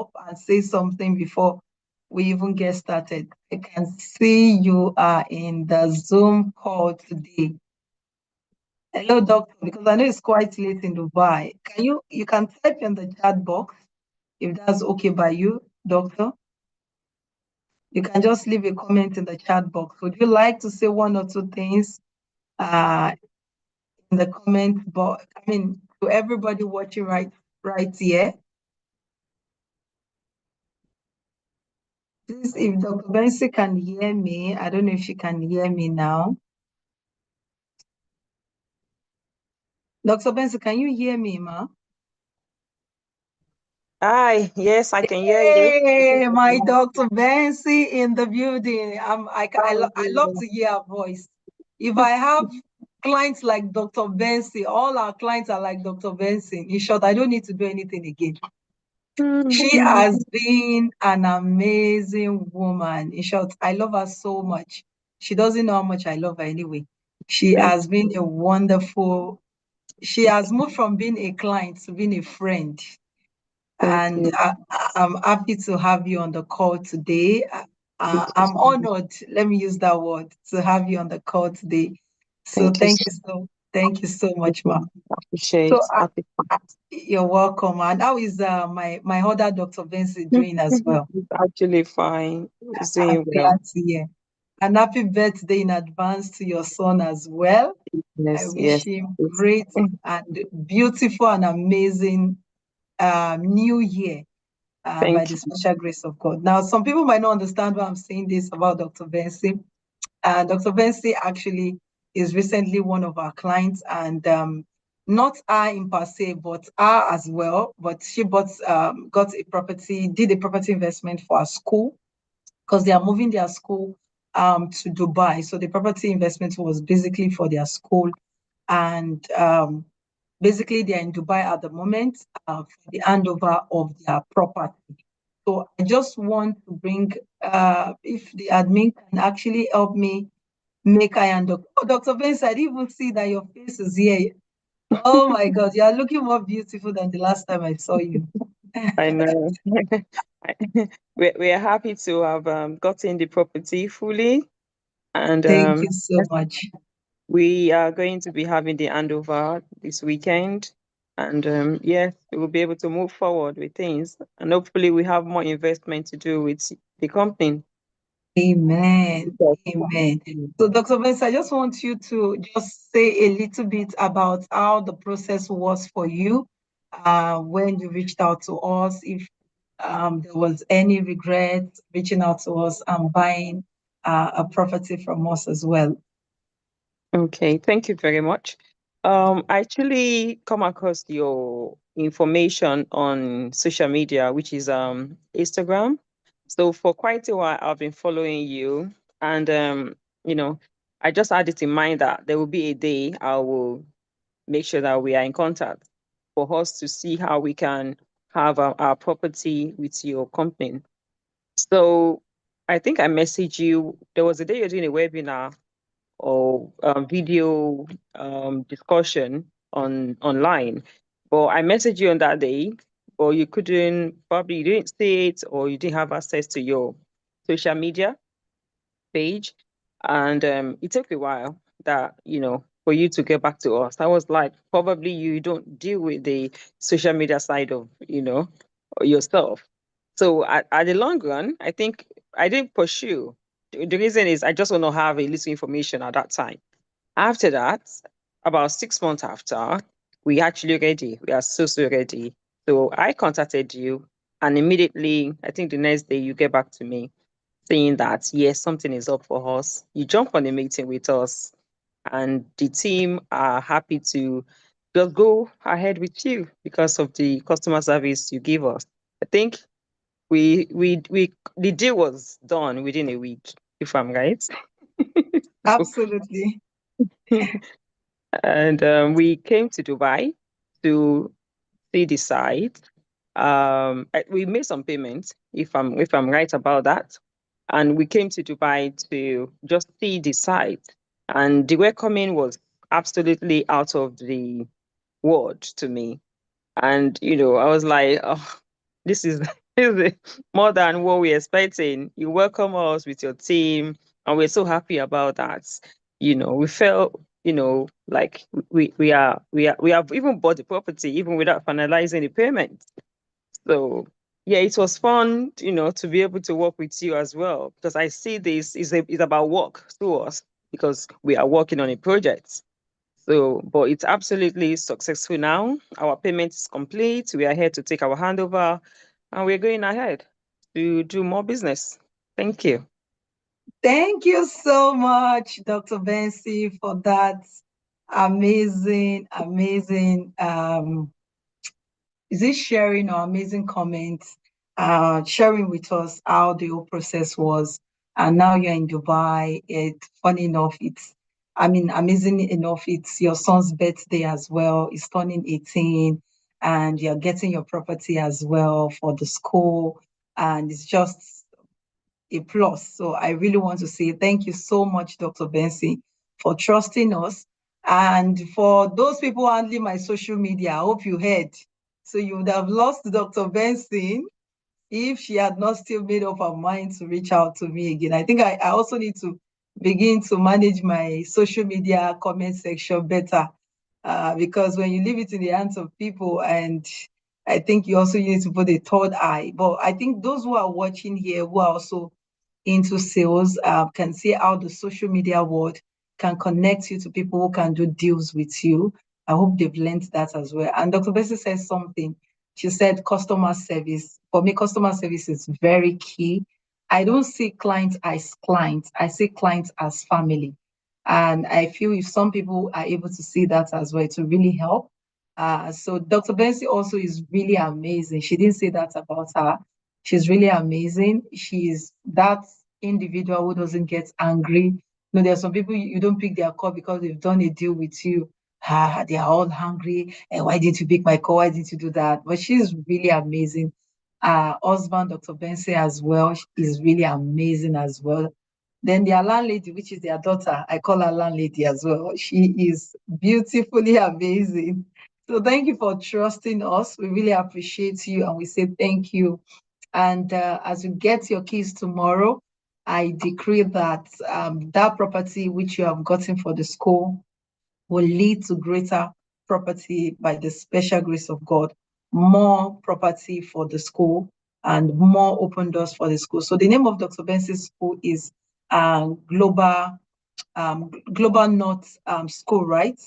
up and say something before we even get started? I can see you are in the Zoom call today. Hello, doctor, because I know it's quite late in Dubai. You can type in the chat box if that's okay by you, doctor. You can just leave a comment in the chat box. Would you like to say one or two things in the comment box? I mean, to everybody watching right here. Please, if Dr. Benson can hear me, I don't know if she can hear me now. Dr. Benson, can you hear me, ma? Hi, yes, I can hear you. Hey, my Dr. Benson in the building. I love to hear her voice. If I have clients like Dr. Benson, all our clients are like Dr. Benson. In short, I don't need to do anything again. She has been an amazing woman. In short, I love her so much. She doesn't know how much I love her anyway. She has been a wonderful, she has moved from being a client to being a friend. And I'm happy to have you on the call today. I'm honored, let me use that word, to have you on the call today. So thank you so much, ma. Appreciate. So you're welcome. And how is my other Dr. Benson doing as well? It's actually fine. It's I'm doing well. glad to hear. And happy birthday in advance to your son as well. I wish him great and beautiful and amazing new year by the special grace of God. Now, some people might not understand why I'm saying this about Dr. Benson. Dr. Benson actually is recently one of our clients, and not her in per se, but her as well. But she got a property, did a property investment for a school because they are moving their school to Dubai. So the property investment was basically for their school, and basically they're in Dubai at the moment for the handover of their property. So I just want to bring, if the admin can actually help me make I and Dr. Benson, I didn't even see that your face is here. Oh my God, you are looking more beautiful than the last time I saw you. I know. We're happy to have gotten the property fully. And Thank you so much. we are going to be having the handover this weekend. And yes, we will be able to move forward with things. And hopefully we have more investment to do with the company. Amen. Amen. So, Dr. Benson, I just want you to just say a little bit about how the process was for you when you reached out to us, if there was any regret reaching out to us and buying a property from us as well. Okay, thank you very much. I actually come across your information on social media, which is Instagram. So for quite a while, I've been following you, and I just had it in mind that there will be a day I will make sure that we are in contact for us to see how we can have our property with your company. So I think I messaged you. There was a day you're doing a webinar or video discussion online. But I messaged you on that day, but you couldn't, probably you didn't see it or you didn't have access to your social media page. And it took a while that, for you to get back to us. I was like, probably you don't deal with the social media side of, yourself. So at the long run, I think I didn't pursue. The reason is I just want to have a little information at that time. After that, about 6 months after, we actually ready. We are so ready. So I contacted you, and immediately, I think the next day, you get back to me saying that yes, something is up for us. You jump on a meeting with us, and the team are happy to just go ahead with you because of the customer service you give us. I think we the deal was done within a week, if I'm right. Absolutely. And we came to Dubai to see the site. We made some payments, if I'm right about that, and we came to Dubai to just see the site. And the welcoming was absolutely out of the world to me. And I was like, oh, this is more than what we're expecting. You welcome us with your team, and we're so happy about that. We felt, like we have even bought the property even without finalizing the payment. So yeah, it was fun, to be able to work with you as well, because I see this is about work to us because we are working on a project. So, but it's absolutely successful now. Our payment is complete. We are here to take our handover, and we're going ahead to do more business. Thank you. Thank you so much, Dr. Bensi, for that amazing, amazing is it sharing or amazing comments, sharing with us how the whole process was. And now you're in Dubai. Funny enough, amazing enough, it's your son's birthday as well. He's turning 18 and you're getting your property as well for the school. And it's just a plus. So I really want to say thank you so much, Dr. Bensi, for trusting us. And for those people handling my social media, I hope you heard. So you would have lost Dr. Benson if she had not still made up her mind to reach out to me again. I think I also need to begin to manage my social media comment section better, because when you leave it in the hands of people, and I think you also need to put a third eye. But I think those who are watching here, who are also into sales, can see how the social media world can connect you to people who can do deals with you. I hope they've learned that as well. And Dr. Bessie says something. She said customer service. For me, customer service is very key. I don't see clients as clients. I see clients as family. And I feel if some people are able to see that as well, it will really help. So Dr. Bensi also is really amazing. She didn't say that about her. She's really amazing. She's that individual who doesn't get angry. There are some people you don't pick their call because they've done a deal with you. They are all hungry. And why didn't you pick my call? Why didn't you do that? But she's really amazing. Husband, Dr. Bensi, as well, is really amazing as well. Then their landlady, which is their daughter, I call her landlady as well. She is beautifully amazing. So thank you for trusting us. We really appreciate you, and we say thank you. And as you get your keys tomorrow, I decree that that property which you have gotten for the school will lead to greater property by the special grace of God, more property for the school, and more open doors for the school. So the name of Dr. Benson's school is Global North School, right?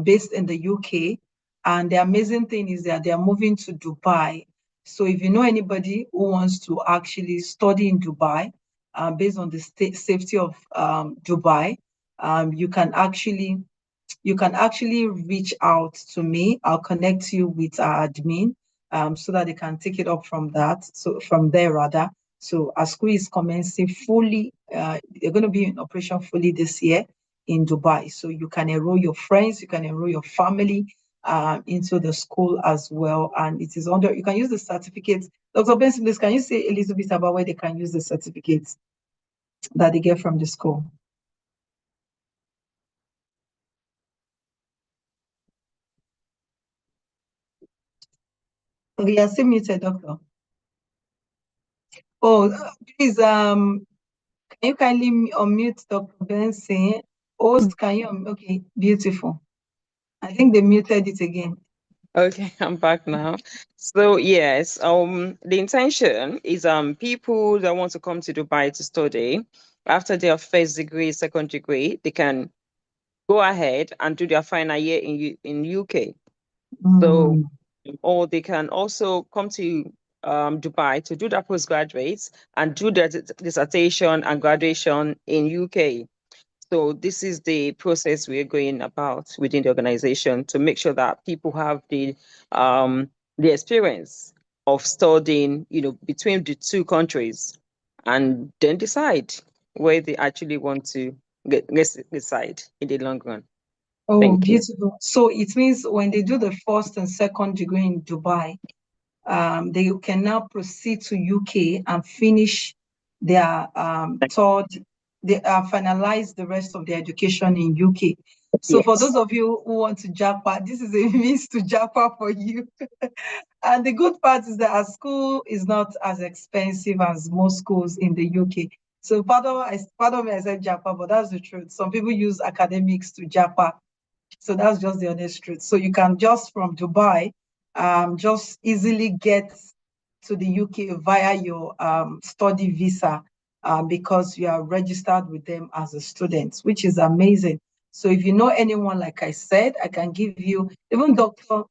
Based in the UK. And the amazing thing is that they are moving to Dubai. So if you know anybody who wants to actually study in Dubai, based on the safety of Dubai, you can actually reach out to me. I'll connect you with our admin, so that they can take it up from that. So from there rather. So our school is commencing fully. They're going to be in operation fully this year in Dubai. So you can enroll your friends, you can enroll your family into the school as well. And it is you can use the certificates. Dr. Benson, please, can you say a little bit about where they can use the certificates that they get from the school? Okay, you're still muted, Doctor. Oh, please, can you kindly unmute Dr. Benson? Host, can you? Okay, beautiful. I think they muted it again. Okay, I'm back now. So yes, the intention is people that want to come to Dubai to study after their first degree, second degree, they can go ahead and do their final year in UK. So, or they can also come to Dubai to do their postgraduates and do their dissertation and graduation in UK. So this is the process we're going about within the organization to make sure that people have the experience of studying, between the two countries, and then decide where they actually want to decide in the long run. Oh, Thank you. beautiful. So it means when they do the first and second degree in Dubai, they can now proceed to UK and finish their third, they finalize the rest of their education in UK. So for those of you who want to jackpot, this is a means to jackpot for you. And the good part is that our school is not as expensive as most schools in the UK. So pardon me, I said jackpot, but that's the truth. Some people use academics to jackpot. So that's just the honest truth. So you can just from Dubai, just easily get to the UK via your study visa because you are registered with them as a student, which is amazing. So if you know anyone, like I said, I can give you, even Dr.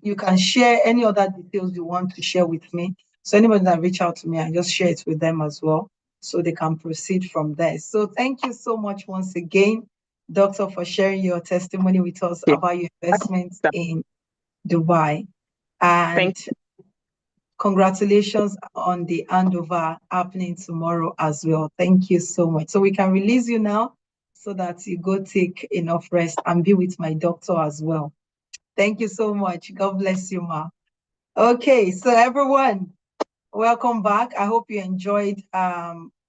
You can share any other details you want to share with me. So anybody that reach out to me, I just share it with them as well, so they can proceed from there. So thank you so much once again, Doctor, for sharing your testimony with us about your investments in Dubai. And congratulations on the handover happening tomorrow as well. Thank you so much. So we can release you now so that you go take enough rest and be with my doctor as well. Thank you so much. God bless you, Ma. Okay, so everyone, welcome back. I hope you enjoyed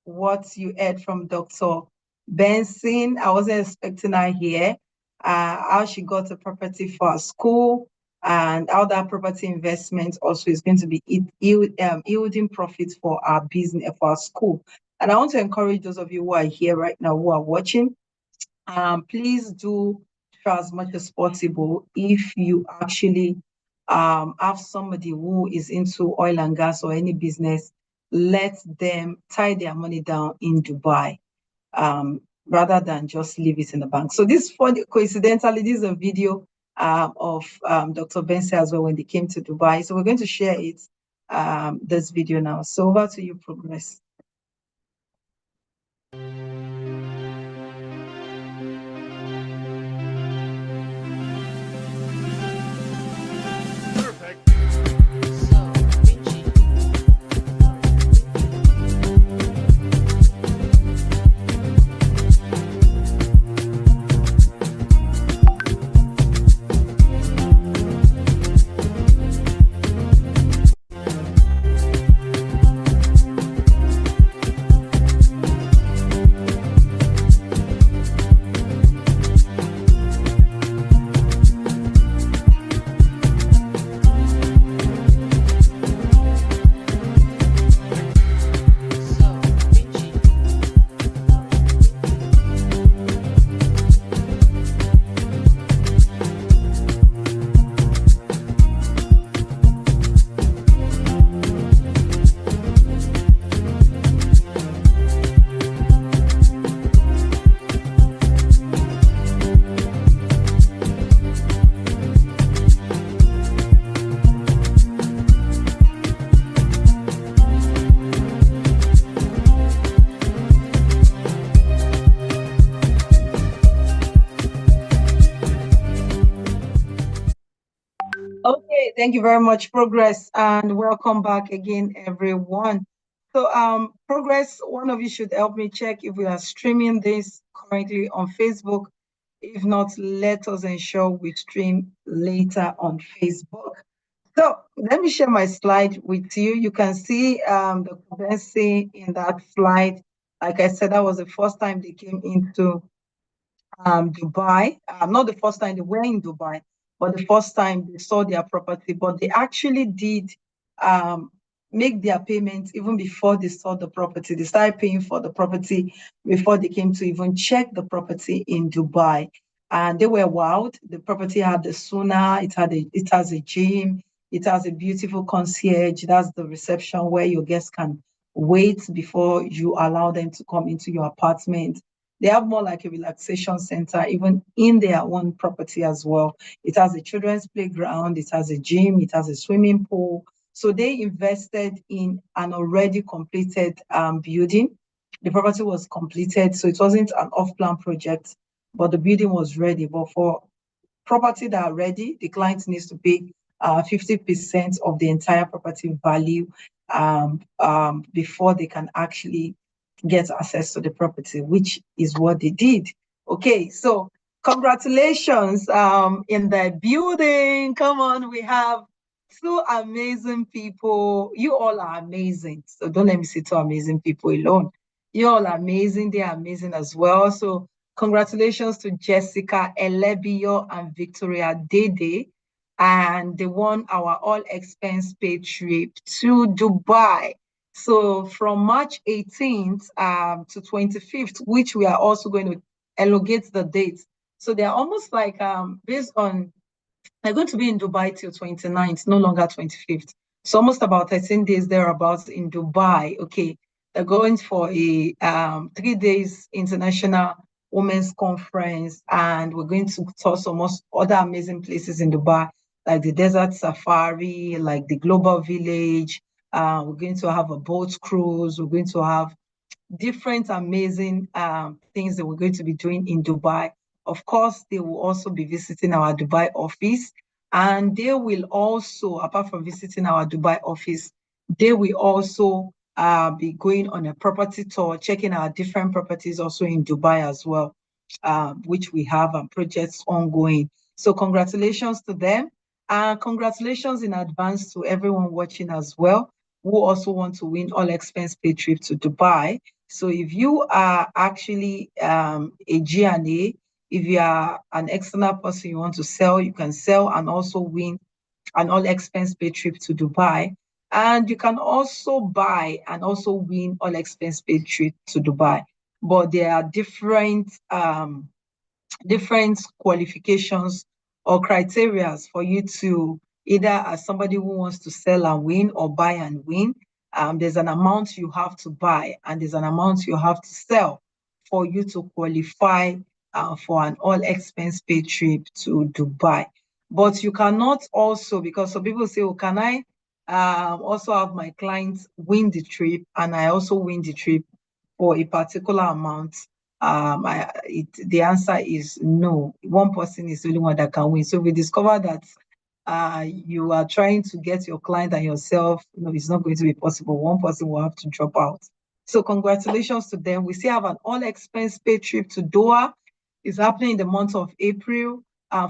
what you heard from Dr. Benson. I wasn't expecting her here. How she got a property for her school and how that property investment also is going to be yielding profits for our business, for our school. And I want to encourage those of you who are here right now, who are watching, please do try as much as possible if you actually have somebody who is into oil and gas or any business, let them tie their money down in Dubai rather than just leave it in the bank. So this, coincidentally, this is a video of Dr. Benson as well when they came to Dubai. So we're going to share it, this video now. So over to you, Progress. Okay, thank you very much, Progress, and welcome back again, everyone. So, Progress, one of you should help me check if we are streaming this currently on Facebook. If not, let us ensure we stream later on Facebook. So, let me share my slide with you. You can see the Benson in that slide. Like I said, that was the first time they came into Dubai. Not the first time they were in Dubai, but the first time they saw their property. But they actually did make their payments even before they saw the property. They started paying for the property before they came to even check the property in Dubai. And they were wowed. The property had the sauna, it has a gym, it has a beautiful concierge. That's the reception where your guests can wait before you allow them to come into your apartment. They have more like a relaxation center, even in their own property as well. It has a children's playground, it has a gym, it has a swimming pool. So they invested in an already completed building. The property was completed, so it wasn't an off-plan project, but the building was ready. But for property that are ready, the client needs to pay 50% of the entire property value before they can actually get access to the property, which is what they did. Okay, so congratulations in the building. Come on, we have two amazing people. You all are amazing. So don't let me say two amazing people alone. You all are amazing. They are amazing as well. So Congratulations to Jessica Elebio and Victoria Dede. And they won our all expense paid trip to Dubai. So from March 18th to 25th, which we are also going to elongate the dates. So they're almost like based on they're going to be in Dubai till 29th, no longer 25th. So almost about 13 days thereabouts in Dubai. Okay. They're going for a 3 days international women's conference, and we're going to tour some other amazing places in Dubai, like the desert safari, like the global village. We're going to have a boat cruise. We're going to have different amazing things that we're going to be doing in Dubai. Of course, they will also be visiting our Dubai office, and they will also, apart from visiting our Dubai office, they will also be going on a property tour, checking our different properties also in Dubai as well, which we have projects ongoing. So congratulations to them. Congratulations in advance to everyone watching as well, who also want to win all expense paid trip to Dubai. So if you are actually a G&A, if you are an external person you want to sell, you can sell and also win an all expense paid trip to Dubai. And you can also buy and also win all expense paid trip to Dubai. But there are different qualifications or criteria for you to either as somebody who wants to sell and win or buy and win. There's an amount you have to buy and there's an amount you have to sell for you to qualify for an all expense paid trip to Dubai. But you cannot also, because some people say, oh, can I also have my clients win the trip and I also win the trip for a particular amount? The answer is no. One person is the only one that can win. So we discover that you are trying to get your client and yourself, it's not going to be possible. One person will have to drop out. So congratulations to them. We still have an all expense paid trip to Doha. It's happening in the month of April.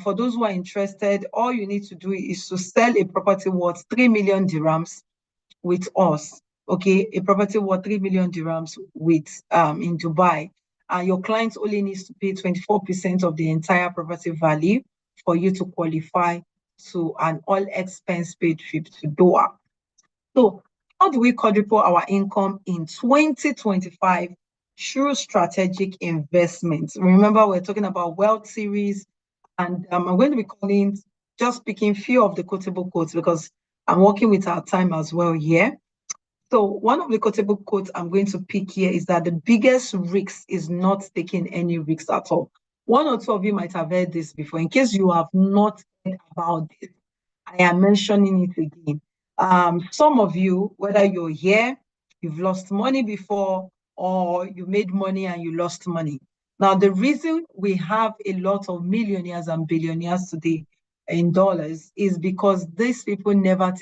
For those who are interested, all you need to do is to sell a property worth 3 million dirhams with us. Okay, a property worth 3 million dirhams with in Dubai. And your client only needs to pay 24% of the entire property value for you to qualify to an all expense paid trip to Doha. So how do we quadruple our income in 2025 through strategic investments? Remember, we're talking about wealth series, and I'm going to be calling, just picking few of the quotable quotes because I'm working with our time as well here. So one of the quotable quotes I'm going to pick here is that the biggest risk is not taking any risks at all. One or two of you might have heard this before. In case you have not heard about this, I am mentioning it again. Some of you, whether you're here, you've lost money before, or you made money and you lost money. Now, the reason we have a lot of millionaires and billionaires today in dollars is because these people never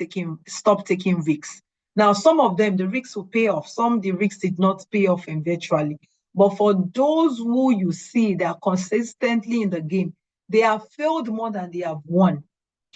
stop taking risks. Now, some of them, the risks will pay off. Some, the risks did not pay off eventually. But for those who you see that are consistently in the game, they have failed more than they have won.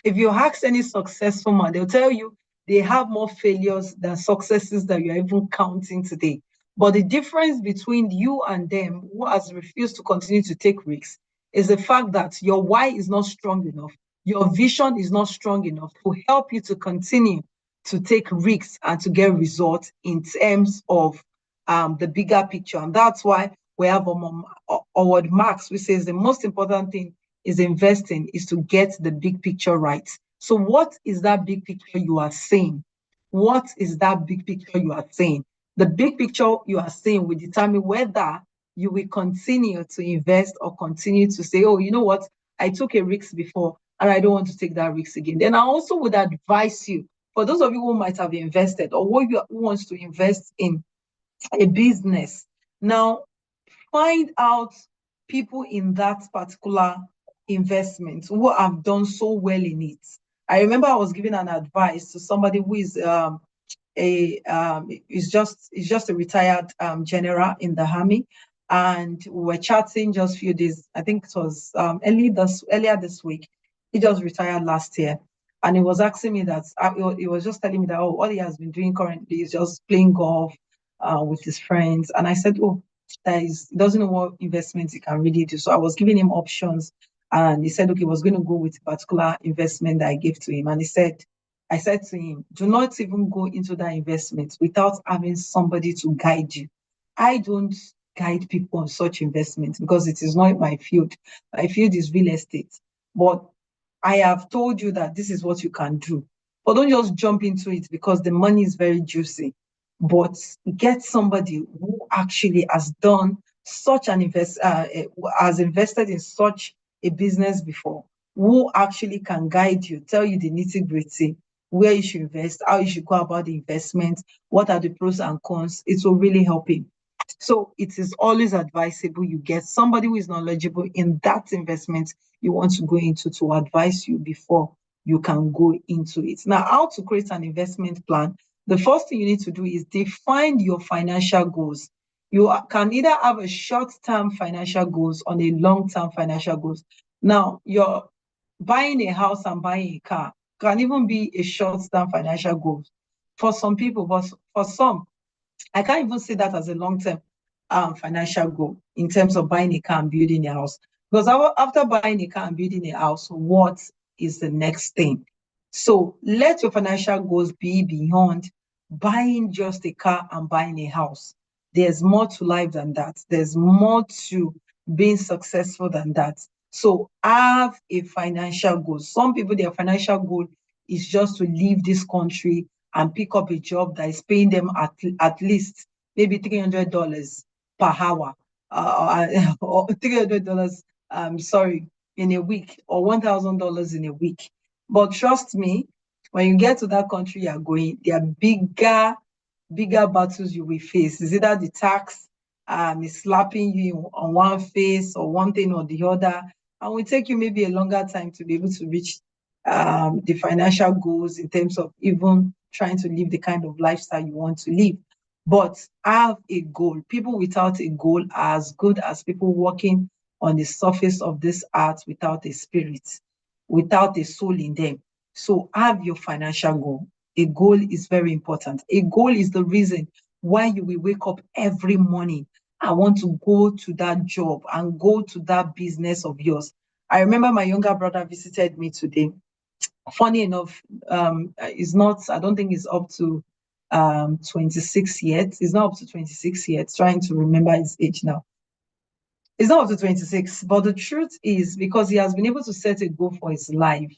If you ask any successful man, they'll tell you they have more failures than successes that you're even counting today. But the difference between you and them, who has refused to continue to take risks, is the fact that your why is not strong enough. Your vision is not strong enough to help you to continue to take risks and to get results in terms of the bigger picture. And that's why we have Howard Marks, which says the most important thing is investing is to get the big picture right. So what is that big picture you are seeing? What is that big picture you are seeing? The big picture you are seeing will determine whether you will continue to invest or continue to say, oh, you know what? I took a risk before and I don't want to take that risk again. Then I also would advise you, for those of you who might have invested or who wants to invest in a business, now find out people in that particular investment who have done so well in it. I remember I was giving an advice to somebody who is just a retired general in the army, and we were chatting just a few days. I think it was earlier this week. He just retired last year, and he was asking me that he was just telling me that all he has been doing currently is just playing golf with his friends, and I said, oh, he doesn't know what investments he can really do. So I was giving him options, and he said, okay, he was going to go with a particular investment that I gave to him. And I said to him, do not even go into that investment without having somebody to guide you. I don't guide people on such investments because it is not my field. My field is real estate. But I have told you that this is what you can do. But don't just jump into it because the money is very juicy. But get somebody who actually has done such an has invested in such a business before, who actually can guide you, tell you the nitty-gritty, where you should invest, how you should go about the investment, what are the pros and cons. It will really help you. So it is always advisable you get somebody who is knowledgeable in that investment you want to go into to advise you before you can go into it. Now, how to create an investment plan? The first thing you need to do is define your financial goals. You can either have a short-term financial goals or a long-term financial goals. Now, you're buying a house and buying a car can even be a short-term financial goal for some people, but for some, I can't even see that as a long-term financial goal in terms of buying a car and building a house. Because after buying a car and building a house, what is the next thing? So let your financial goals be beyond buying just a car and buying a house. There's more to life than that. There's more to being successful than that. So have a financial goal. Some people, their financial goal is just to leave this country and pick up a job that is paying them at least maybe $300 per hour, or $300, in a week, or $1,000 in a week. But trust me, when you get to that country you're going, there are bigger battles you will face. Is either the tax is slapping you on one face or one thing or the other, and will take you maybe a longer time to be able to reach the financial goals in terms of even trying to live the kind of lifestyle you want to live. But have a goal. People without a goal are as good as people walking on the surface of this earth without a spirit, without a soul in them. So have your financial goal. A goal is very important. A goal is the reason why you will wake up every morning. I want to go to that job and go to that business of yours. I remember my younger brother visited me today. Funny enough, I don't think it's up to 26 yet. It's not up to 26 yet. Trying to remember his age now. It's not up to 26, but the truth is because he has been able to set a goal for his life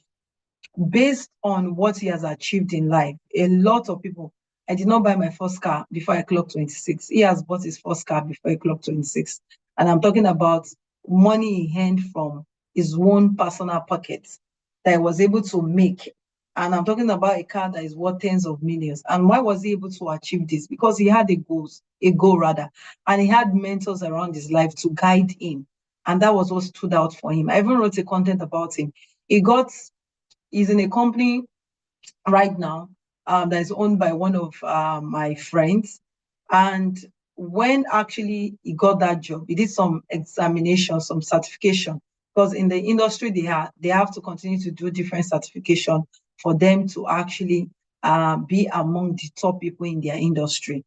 based on what he has achieved in life. A lot of people, I did not buy my first car before I clocked 26. He has bought his first car before he clocked 26. And I'm talking about money he earned from his own personal pocket that he was able to make. And I'm talking about a car that is worth tens of millions. And why was he able to achieve this? Because he had a goal rather, and he had mentors around his life to guide him. And that was what stood out for him. I even wrote a content about him. He's in a company right now that is owned by one of my friends. And when actually he got that job, he did some examination, some certification, because in the industry they have to continue to do different certification for them to actually be among the top people in their industry.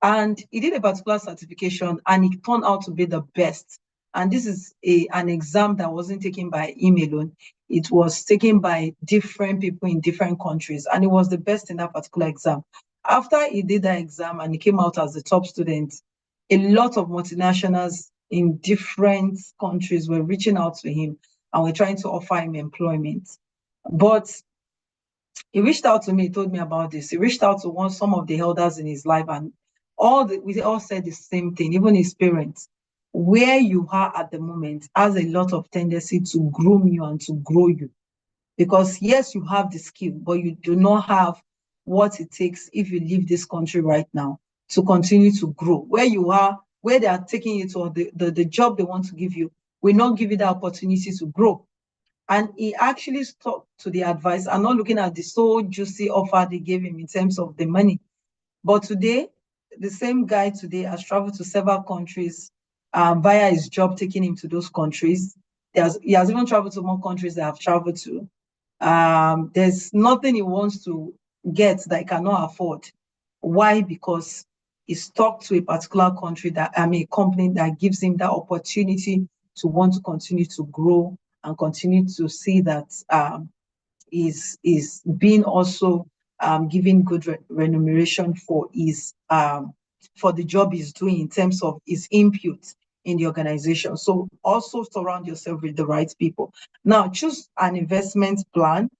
And he did a particular certification and it turned out to be the best. And this is an exam that wasn't taken by him alone. It was taken by different people in different countries, and it was the best in that particular exam. After he did that exam and he came out as the top student, a lot of multinationals in different countries were reaching out to him and were trying to offer him employment. But he reached out to me, he told me about this. He reached out to some of the elders in his life, and we all said the same thing, even his parents. Where you are at the moment has a lot of tendency to groom you and to grow you. Because yes, you have the skill, but you do not have what it takes if you leave this country right now to continue to grow. Where you are, where they are taking you to, or the job they want to give you, will not give you the opportunity to grow. And he actually stuck to the advice and not looking at the so juicy offer they gave him in terms of the money. But today, the same guy today has traveled to several countries via his job, taking him to those countries. He has even traveled to more countries that I've traveled to. There's nothing he wants to get that he cannot afford. Why? Because is stuck to a particular country a company that gives him that opportunity to want to continue to grow and continue to see that is being also given good remuneration for his for the job he's doing in terms of his input in the organization. So also surround yourself with the right people. Now choose an investment plan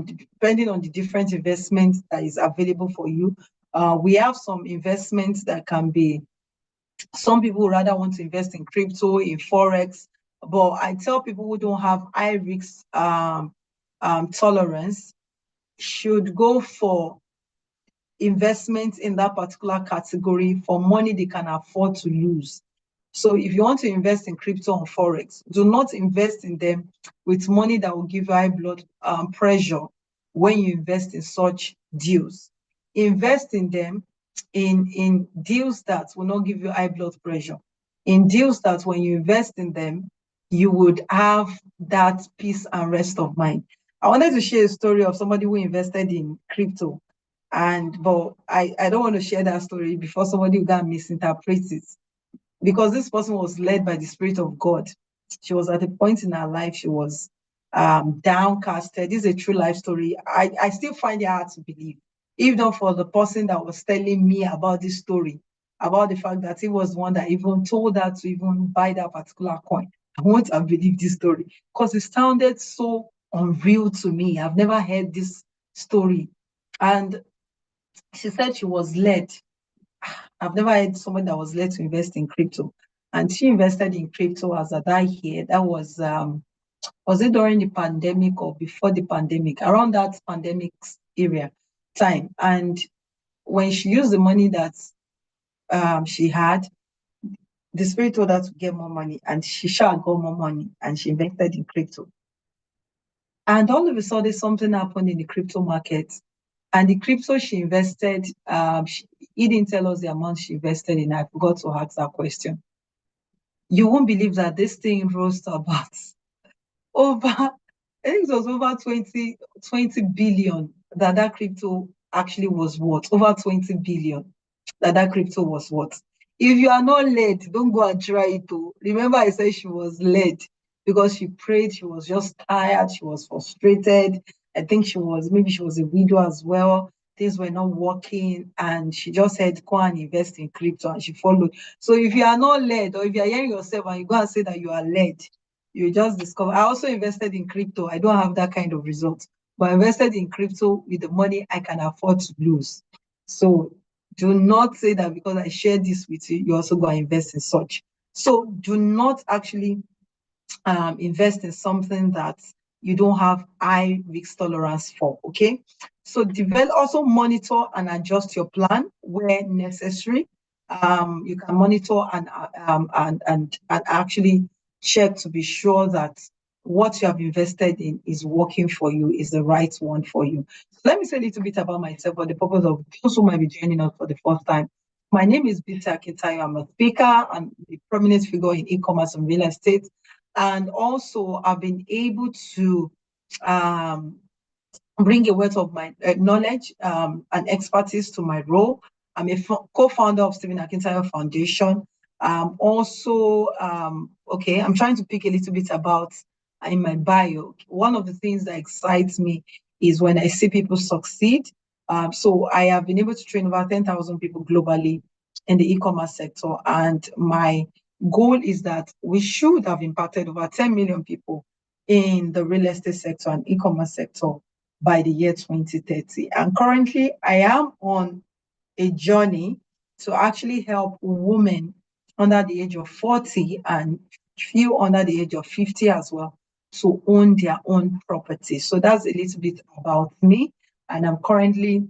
depending on the different investments that is available for you. We have some investments that can be, some people rather want to invest in crypto, in forex, but I tell people who don't have high risk tolerance should go for investment in that particular category for money they can afford to lose. So if you want to invest in crypto and forex, do not invest in them with money that will give you high blood pressure when you invest in such deals. Invest in them in deals that will not give you high blood pressure, in deals that when you invest in them, you would have that peace and rest of mind. I wanted to share a story of somebody who invested in crypto, but I don't want to share that story before somebody will go and misinterpret it, because this person was led by the Spirit of God. She was at a point in her life, she was downcasted. This is a true life story. I still find it hard to believe, even though for the person that was telling me about this story, about the fact that he was one that even told her to even buy that particular coin. I won't have believed this story because it sounded so unreal to me. I've never heard this story. And she said she was led. I've never heard someone that was led to invest in crypto. And she invested in crypto as at that year. That was it during the pandemic or before the pandemic? Around that pandemic area time. And when she used the money that she had, the Spirit told her to get more money, and she got more money, and she invested in crypto. And all of a sudden, something happened in the crypto market. And the crypto she invested, he didn't tell us the amount she invested in. I forgot to ask that question. You won't believe that this thing rose to about over, I think it was over 20 billion that crypto actually was worth. Over 20 billion that crypto was worth. If you are not led, don't go and try it. Remember, I said she was led because she prayed. She was just tired. She was frustrated. I think maybe she was a widow as well. Things were not working, and she just said, go and invest in crypto, and she followed. So if you are not led, or if you are hearing yourself and you go and say that you are led, you just discover. I also invested in crypto. I don't have that kind of result, but I invested in crypto with the money I can afford to lose. So do not say that because I share this with you, you also go and invest in such. So do not actually invest in something that you don't have high risk tolerance for, okay? So also monitor and adjust your plan where necessary. You can monitor and actually check to be sure that what you have invested in is working for you, is the right one for you. So let me say a little bit about myself for the purpose of those who might be joining us for the first time. My name is Bita Akintayo. I'm a speaker and a prominent figure in e-commerce and real estate. And also, I've been able to bring a wealth of my knowledge and expertise to my role. I'm a co-founder of Stephen Akintayo Foundation. Okay, I'm trying to pick a little bit about in my bio. One of the things that excites me is when I see people succeed. So I have been able to train over 10,000 people globally in the e-commerce sector, and my goal is that we should have impacted over 10 million people in the real estate sector and e-commerce sector by the year 2030. And currently, I am on a journey to actually help women under the age of 40 and few under the age of 50 as well to own their own property. So that's a little bit about me. And I'm currently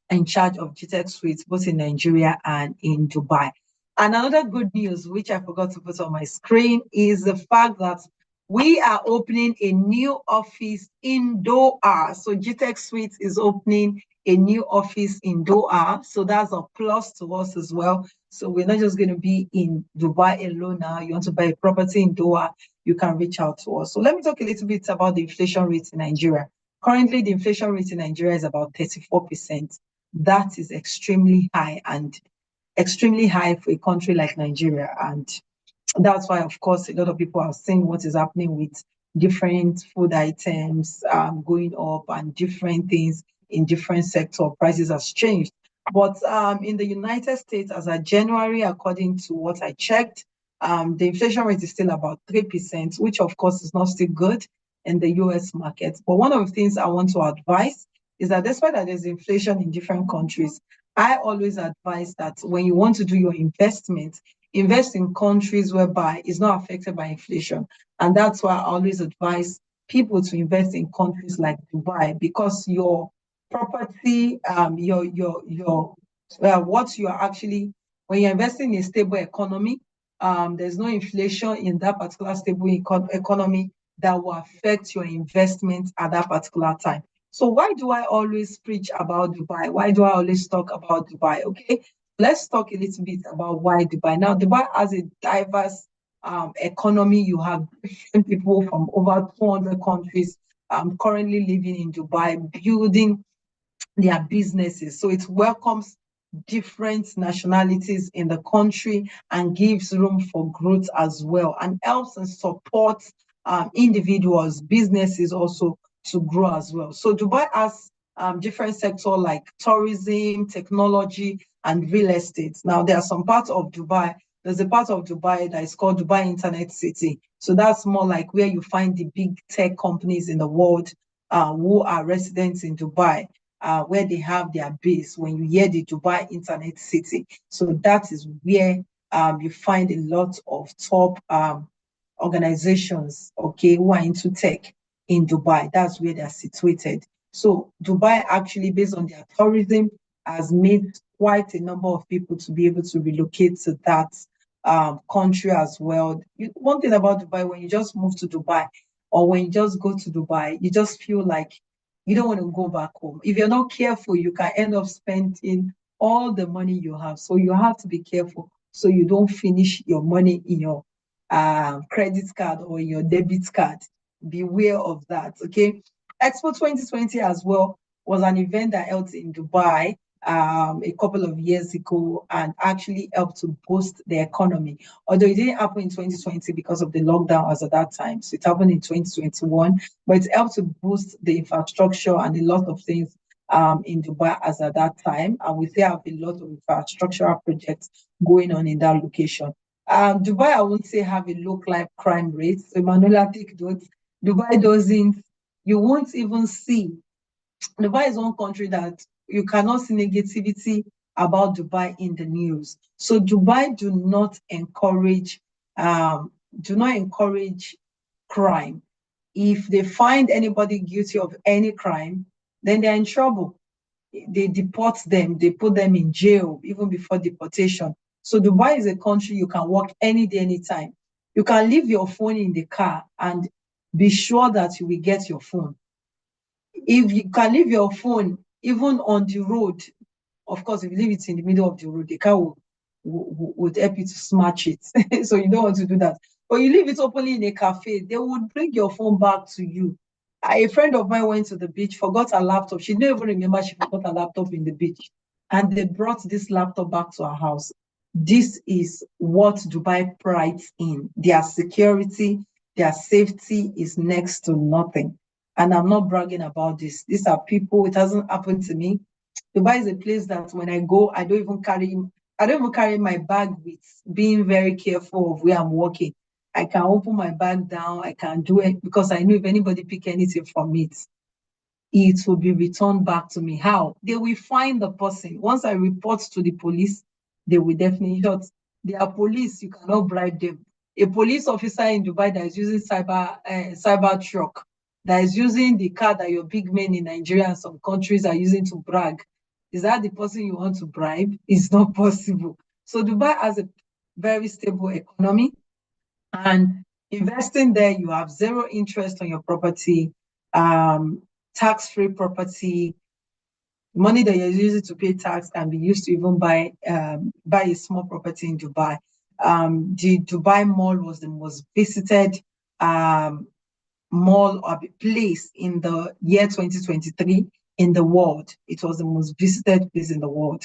in charge of GTEC Suites, both in Nigeria and in Dubai. And another good news, which I forgot to put on my screen, is the fact that we are opening a new office in Doha. So GTEC Suites is opening a new office in Doha. So that's a plus to us as well. So we're not just going to be in Dubai alone now. You want to buy a property in Doha, you can reach out to us. So let me talk a little bit about the inflation rate in Nigeria. Currently, the inflation rate in Nigeria is about 34%. That is extremely high, and extremely high for a country like Nigeria. And that's why, of course, a lot of people are seeing what is happening with different food items going up and different things in different sector. Prices has changed. But in the United States, as of January, according to what I checked, the inflation rate is still about 3%, which of course is not still good in the US market. But one of the things I want to advise is that despite that there's inflation in different countries, I always advise that when you want to do your investment, invest in countries whereby it's not affected by inflation. And that's why I always advise people to invest in countries like Dubai, because your property, what you are actually, when you're investing in a stable economy, there's no inflation in that particular stable economy that will affect your investment at that particular time. So why do I always preach about Dubai? Why do I always talk about Dubai? Okay, let's talk a little bit about why Dubai. Now, Dubai has a diverse economy. You have different people from over 200 countries currently living in Dubai, building their businesses. So it welcomes different nationalities in the country and gives room for growth as well, and helps and supports individuals, businesses also to grow as well. So Dubai has different sectors like tourism, technology, and real estate. Now, there are some parts of Dubai. There's a part of Dubai that is called Dubai Internet City. So that's more like where you find the big tech companies in the world who are residents in Dubai, where they have their base when you hear the Dubai Internet City. So that is where you find a lot of top organizations, okay, who are into tech in Dubai. That's where they're situated. So Dubai actually, based on their tourism, has made quite a number of people to be able to relocate to that country as well. One thing about Dubai, when you just move to Dubai or when you just go to Dubai, you just feel like you don't want to go back home. If you're not careful, you can end up spending all the money you have. So you have to be careful so you don't finish your money in your credit card or your debit card. Beware of that, okay? Expo 2020 as well was an event that held in Dubai a couple of years ago and actually helped to boost the economy. Although it didn't happen in 2020 because of the lockdown as at that time. So it happened in 2021, but it helped to boost the infrastructure and a lot of things in Dubai as at that time. And we still have a lot of infrastructural projects going on in that location. Dubai, I won't say have a low crime rate. So Manuela, take notes. Dubai doesn't, you won't even see. Dubai is one country that you cannot see negativity about Dubai in the news. So Dubai do not encourage crime. If they find anybody guilty of any crime, then they're in trouble. They deport them, they put them in jail even before deportation. So Dubai is a country you can walk any day, anytime. You can leave your phone in the car and be sure that you will get your phone. If you can leave your phone even on the road, of course, if you leave it in the middle of the road, the car would help you to smash it. So you don't want to do that. But you leave it openly in a cafe, they would bring your phone back to you. A friend of mine went to the beach, forgot her laptop. She didn't even remember she forgot her laptop in the beach. And they brought this laptop back to her house. This is what Dubai prides in. Their security, their safety is next to nothing. And I'm not bragging about this. These are people, it hasn't happened to me. Dubai is a place that when I go, I don't even carry my bag with being very careful of where I'm walking. I can open my bag down, I can do it because I know if anybody pick anything from it will be returned back to me. How? They will find the person. Once I report to the police, they will definitely shot. They are police, you cannot bribe them. A police officer in Dubai that is using cyber truck, that is using the car that your big men in Nigeria and some countries are using to brag. Is that the person you want to bribe? It's not possible. So Dubai has a very stable economy, and investing there, you have zero interest on your property, tax-free property. Money that you're using to pay tax can be used to even buy a small property in Dubai. The Dubai Mall was the most visited mall or place in the year 2023 in the world. It was the most visited place in the world.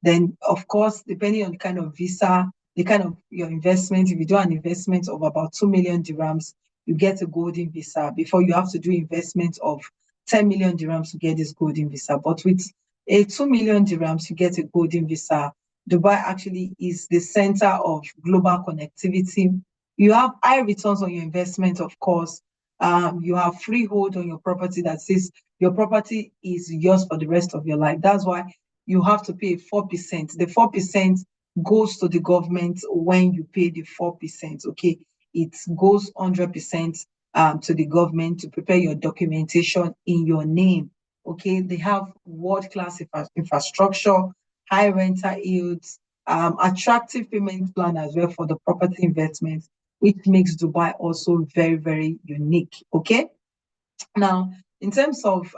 Then, of course, depending on the kind of visa, the kind of your investment, if you do an investment of about 2 million dirhams, you get a golden visa. Before, you have to do investment of 10 million dirhams to get this golden visa. But with a 2 million dirhams, you get a golden visa. Dubai actually is the center of global connectivity. You have high returns on your investment, of course. You have freehold on your property that says your property is yours for the rest of your life. That's why you have to pay 4%. The 4% goes to the government when you pay the 4%. Okay, it goes 100% to the government to prepare your documentation in your name. Okay, they have world-class infrastructure, high rental yields, attractive payment plan as well for the property investment, which makes Dubai also very, very unique. Okay, now in terms of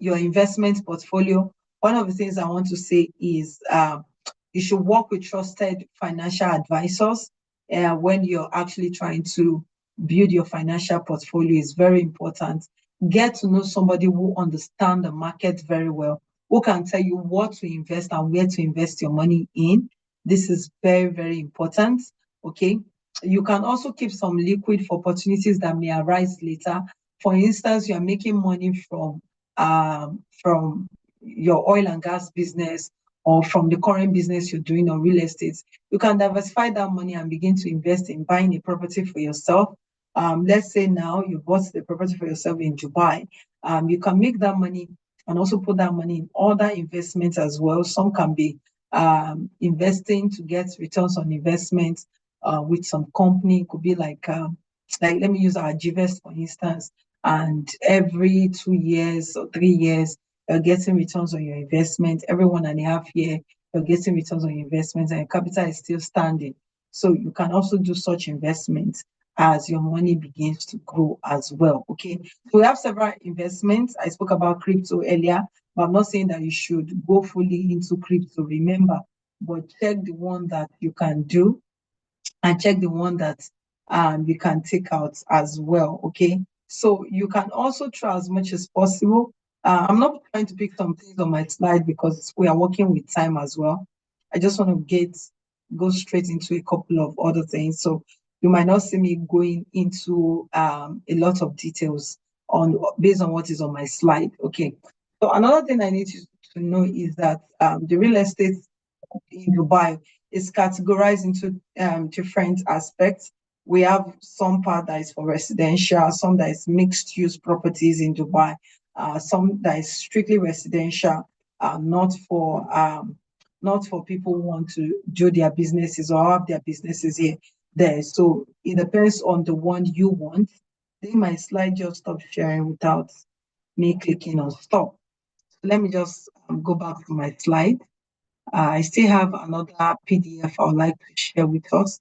your investment portfolio, one of the things I want to say is you should work with trusted financial advisors when you're actually trying to build your financial portfolio. Is very important. Get to know somebody who understands the market very well, who can tell you what to invest and where to invest your money in. This is very, very important. Okay. You can also keep some liquid for opportunities that may arise later. For instance, you are making money from your oil and gas business or from the current business you're doing on real estate, you can diversify that money and begin to invest in buying a property for yourself. Let's say now you bought the property for yourself in Dubai. You can make that money and also put that money in other investments as well. Some can be investing to get returns on investment with some company. It could be like let me use our GVest for instance, and every 2 years or 3 years, you're getting returns on your investment. Every 1.5 year, you're getting returns on your investment, and your capital is still standing. So you can also do such investments as your money begins to grow as well. Okay. So we have several investments. I spoke about crypto earlier, but I'm not saying that you should go fully into crypto, remember, but check the one that you can do and check the one that you can take out as well. Okay. So you can also try as much as possible. I'm not trying to pick some things on my slide because we are working with time as well. I just want to go straight into a couple of other things. So you might not see me going into a lot of details on based on what is on my slide. Okay. So another thing I need you to know is that the real estate in Dubai is categorized into different aspects. We have some part that is for residential, some that is mixed use properties in Dubai, some that is strictly residential, not for people who want to do their businesses or have their businesses here there. So it depends on the one you want. Then my slide just stopped sharing without me clicking on stop. Let me just go back to my slide. I still have another PDF I would like to share with us.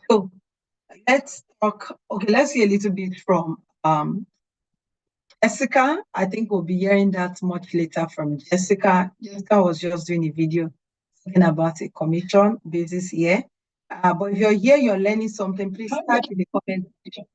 So let's talk. Okay, let's see a little bit from Jessica. I think we'll be hearing that much later from Jessica. Jessica was just doing a video talking about a commission basis here. But if you're here, you're learning something, please type in the comment section.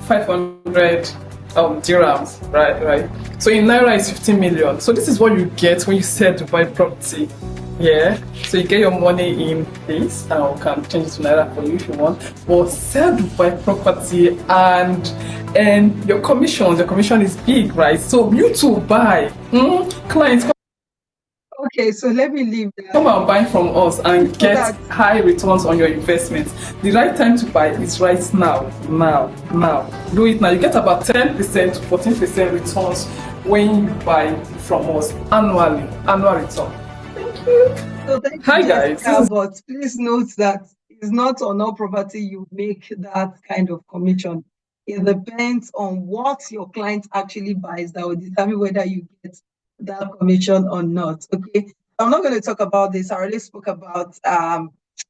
$500 dirhams, right. So in naira is 15 million. So this is what you get when you sell Dubai property. Yeah, so you get your money in this, and I can change it to naira for you if you want. But sell Dubai property and your commission is big, right? So you to buy clients. Okay, so let me leave that. Come and buy from us and get high returns on your investments. The right time to buy is right now. Do it now. You get about 10% to 14% returns when you buy from us annually. Annual return. Thank you. So thank you, hi Jessica, guys. But please note that it's not on all property you make that kind of commission. It depends on what your client actually buys that will determine whether you get that commission or not. Okay, I'm not going to talk about this. I already spoke about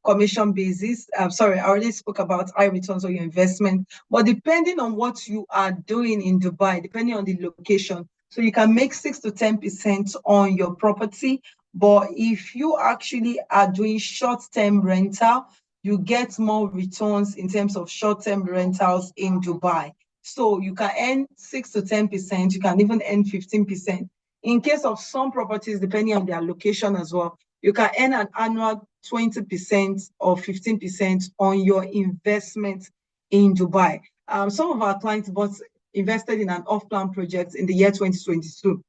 commission basis. I'm sorry, I already spoke about high returns on your investment. But depending on what you are doing in Dubai, depending on the location, so you can make 6 to 10% on your property. But if you actually are doing short-term rental, you get more returns in terms of short-term rentals in Dubai. So you can earn 6 to 10%, you can even earn 15%. In case of some properties, depending on their location as well, you can earn an annual 20% or 15% on your investment in Dubai. Some of our clients invested in an off-plan project in the year 2022.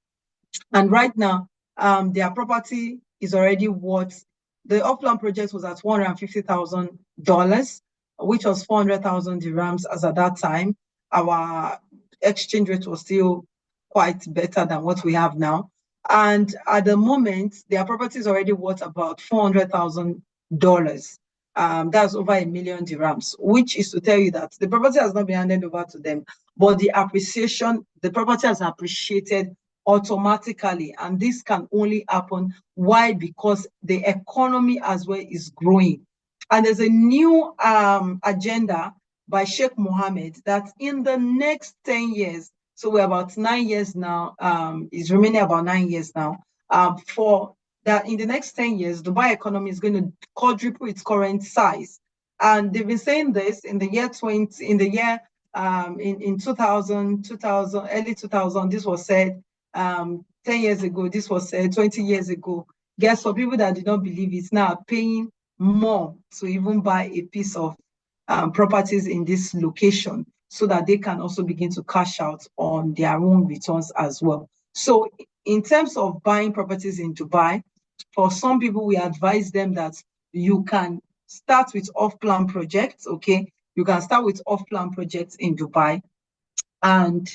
And right now, their property is already worth, the off-plan project was at $150,000, which was 400,000 dirhams as at that time. Our exchange rate was still quite better than what we have now. And at the moment, their property is already worth about $400,000. That's over 1 million dirhams, which is to tell you that the property has not been handed over to them, but the appreciation, the property has appreciated automatically, and this can only happen. Why? Because the economy as well is growing, and there's a new agenda by Sheikh Mohammed that in the next 10 years, so we're about 9 years now, it's remaining about 9 years now, for that in the next 10 years, Dubai economy is going to quadruple its current size. And they've been saying this in the year 20, in the year in 2000, early 2000, this was said. 10 years ago, this was 20 years ago. Guess for people that did not believe it, now paying more to even buy a piece of properties in this location so that they can also begin to cash out on their own returns as well. So in terms of buying properties in Dubai, for some people, we advise them that you can start with off-plan projects, okay? You can start with off-plan projects in Dubai. And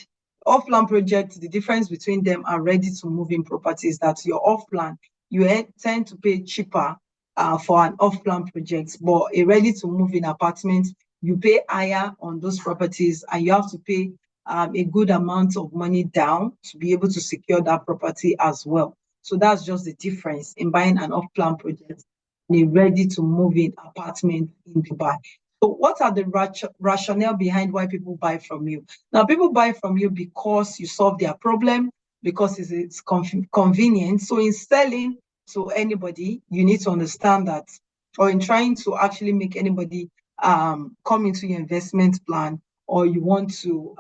off-plan projects, the difference between them are ready-to-move-in properties, that your off-plan, you tend to pay cheaper for an off-plan project, but a ready-to-move-in apartment, you pay higher on those properties, and you have to pay a good amount of money down to be able to secure that property as well. So that's just the difference in buying an off-plan project and a ready-to-move-in apartment in Dubai. So what are the rationale behind why people buy from you? Now, people buy from you because you solve their problem, because it's convenient. So in selling to anybody, you need to understand that, or in trying to actually make anybody come into your investment plan, or you want to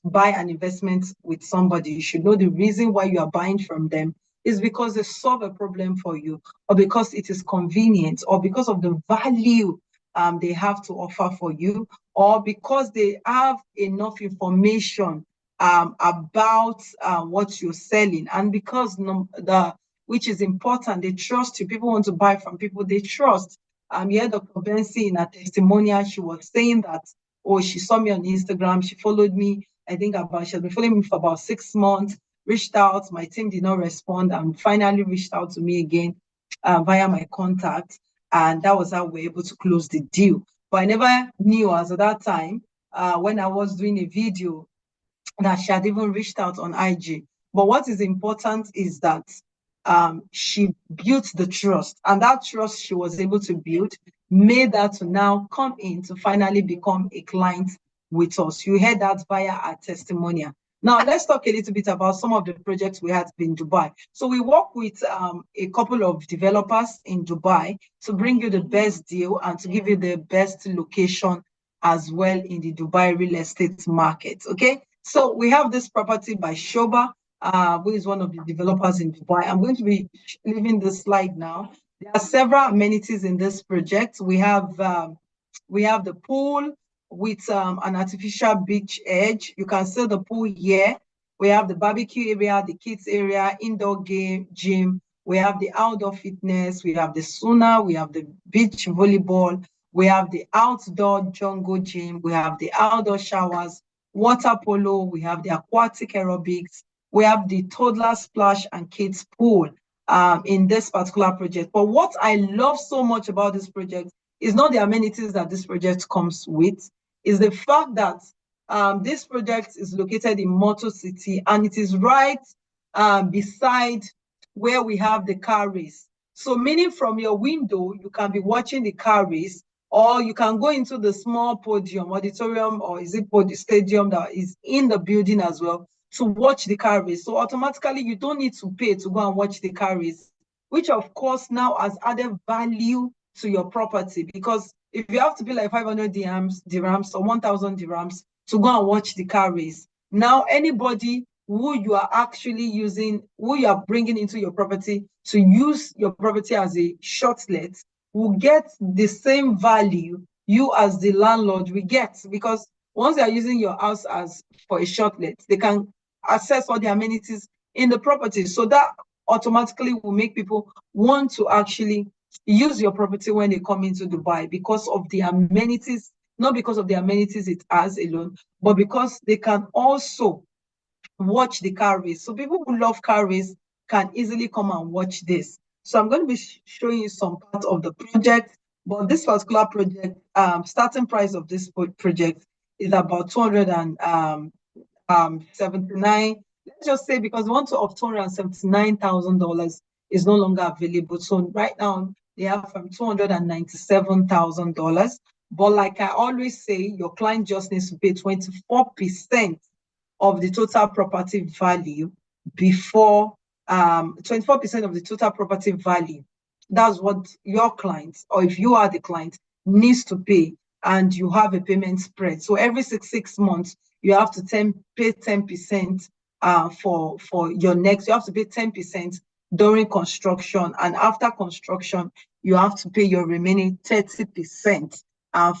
buy an investment with somebody, you should know the reason why you are buying from them is because they solve a problem for you, or because it is convenient, or because of the value they have to offer for you, or because they have enough information about what you're selling, and because which is important, they trust you. People want to buy from people they trust. You heard Dr. Bensi in her testimonial, she was saying that, oh, she saw me on Instagram, she followed me, I think she has been following me for about 6 months, reached out, my team did not respond, and finally reached out to me again via my contact. And that was how we were able to close the deal. But I never knew as at that time, when I was doing a video, that she had even reached out on IG. But what is important is that she built the trust, and that trust she was able to build made her to now come in to finally become a client with us. You heard that via our testimonial. Now, let's talk a little bit about some of the projects we had in Dubai. So we work with a couple of developers in Dubai to bring you the best deal and to give you the best location as well in the Dubai real estate market, okay? So we have this property by Shoba, who is one of the developers in Dubai. I'm going to be leaving this slide now. There are several amenities in this project. We have the pool with an artificial beach edge. You can see the pool here. We have the barbecue area, the kids area, indoor gym. We have the outdoor fitness. We have the sauna. We have the beach volleyball. We have the outdoor jungle gym. We have the outdoor showers, water polo. We have the aquatic aerobics. We have the toddler splash and kids pool in this particular project. But what I love so much about this project is not the amenities that this project comes with, is the fact that this project is located in Motor City, and it is right beside where we have the car race. So meaning from your window, you can be watching the car race, or you can go into the small podium, auditorium, or is it stadium that is in the building as well, to watch the car race. So automatically, you don't need to pay to go and watch the car race, which of course now has added value to your property, because if you have to pay like 500 dirhams or 1,000 dirhams to go and watch the car race, now anybody who you are actually using, who you are bringing into your property to use your property as a shortlet will get the same value you as the landlord will get, because once they are using your house as for a shortlet, they can access all the amenities in the property. So that automatically will make people want to actually use your property when they come into Dubai, because of the amenities, not because of the amenities it has alone, but because they can also watch the car race. So people who love car race can easily come and watch this. So I'm going to be showing you some part of the project, but this particular project, starting price of this project is about 279. Let's just say, because one of $279,000 is no longer available. So right now they have from $297,000. But like I always say, your client just needs to pay 24% of the total property value before 24% of the total property value. That's what your client, or if you are the client, needs to pay, and you have a payment spread. So every six months, you have to pay 10% for your next. You have to pay 10% during construction, and after construction, you have to pay your remaining 30%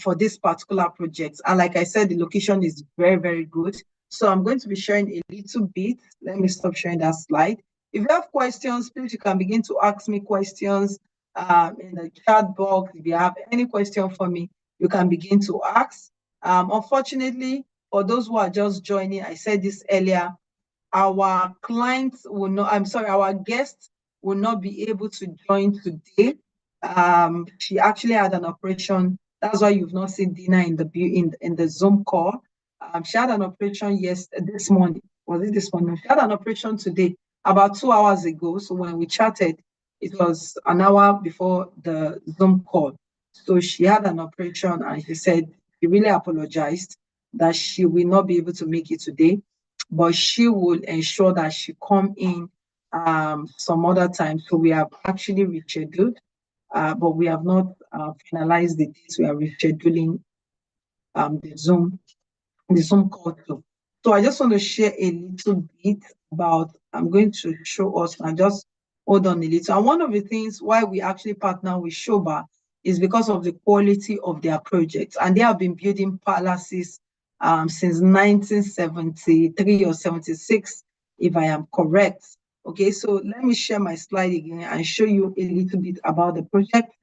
for this particular project. And like I said, the location is very, very good. So I'm going to be sharing a little bit. Let me stop sharing that slide. If you have questions, please, you can begin to ask me questions in the chat box. If you have any question for me, you can begin to ask. Unfortunately, for those who are just joining, I said this earlier, our clients will not, our guest will not be able to join today. She actually had an operation. That's why you've not seen Dina in the Zoom call. She had an operation this morning. Was it this morning? She had an operation today, about 2 hours ago. So when we chatted, it was an hour before the Zoom call. So she had an operation, and she said she really apologized that she will not be able to make it today, but she will ensure that she come in some other time. So we have actually rescheduled, but we have not finalized the dates. We are rescheduling the Zoom call too. So I just want to share a little bit about, I'm going to show us, and just hold on a little. And one of the things why we actually partner with Shoba is because of the quality of their projects. And they have been building palaces since 1973 or 76, if I am correct. Okay, so let me share my slide again and show you a little bit about the project.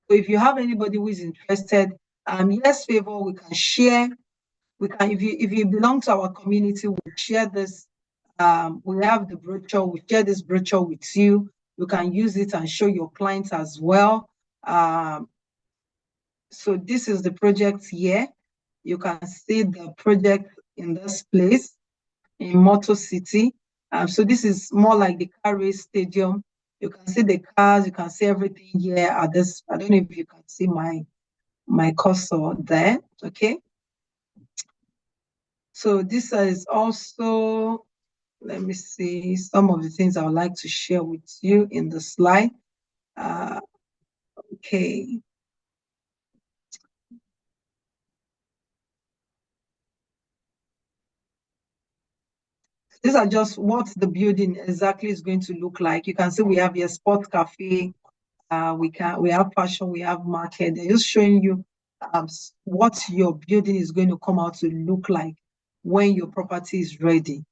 So if you have anybody who is interested, yes, Favor, we can share. We can, if you belong to our community, we'll share this. We have the brochure. We share this brochure with you. You can use it and show your clients as well. So this is the project here. You can see the project in this place in Motor City. So this is more like the car race stadium. You can see the cars. You can see everything here at this. I don't know if you can see my cursor there. Okay. So this is also, let me see, some of the things I would like to share with you in the slide. Okay. These are just what the building exactly is going to look like. You can see we have a sports cafe. We have fashion, we have market. They're just showing you what your building is going to come out to look like when your property is ready.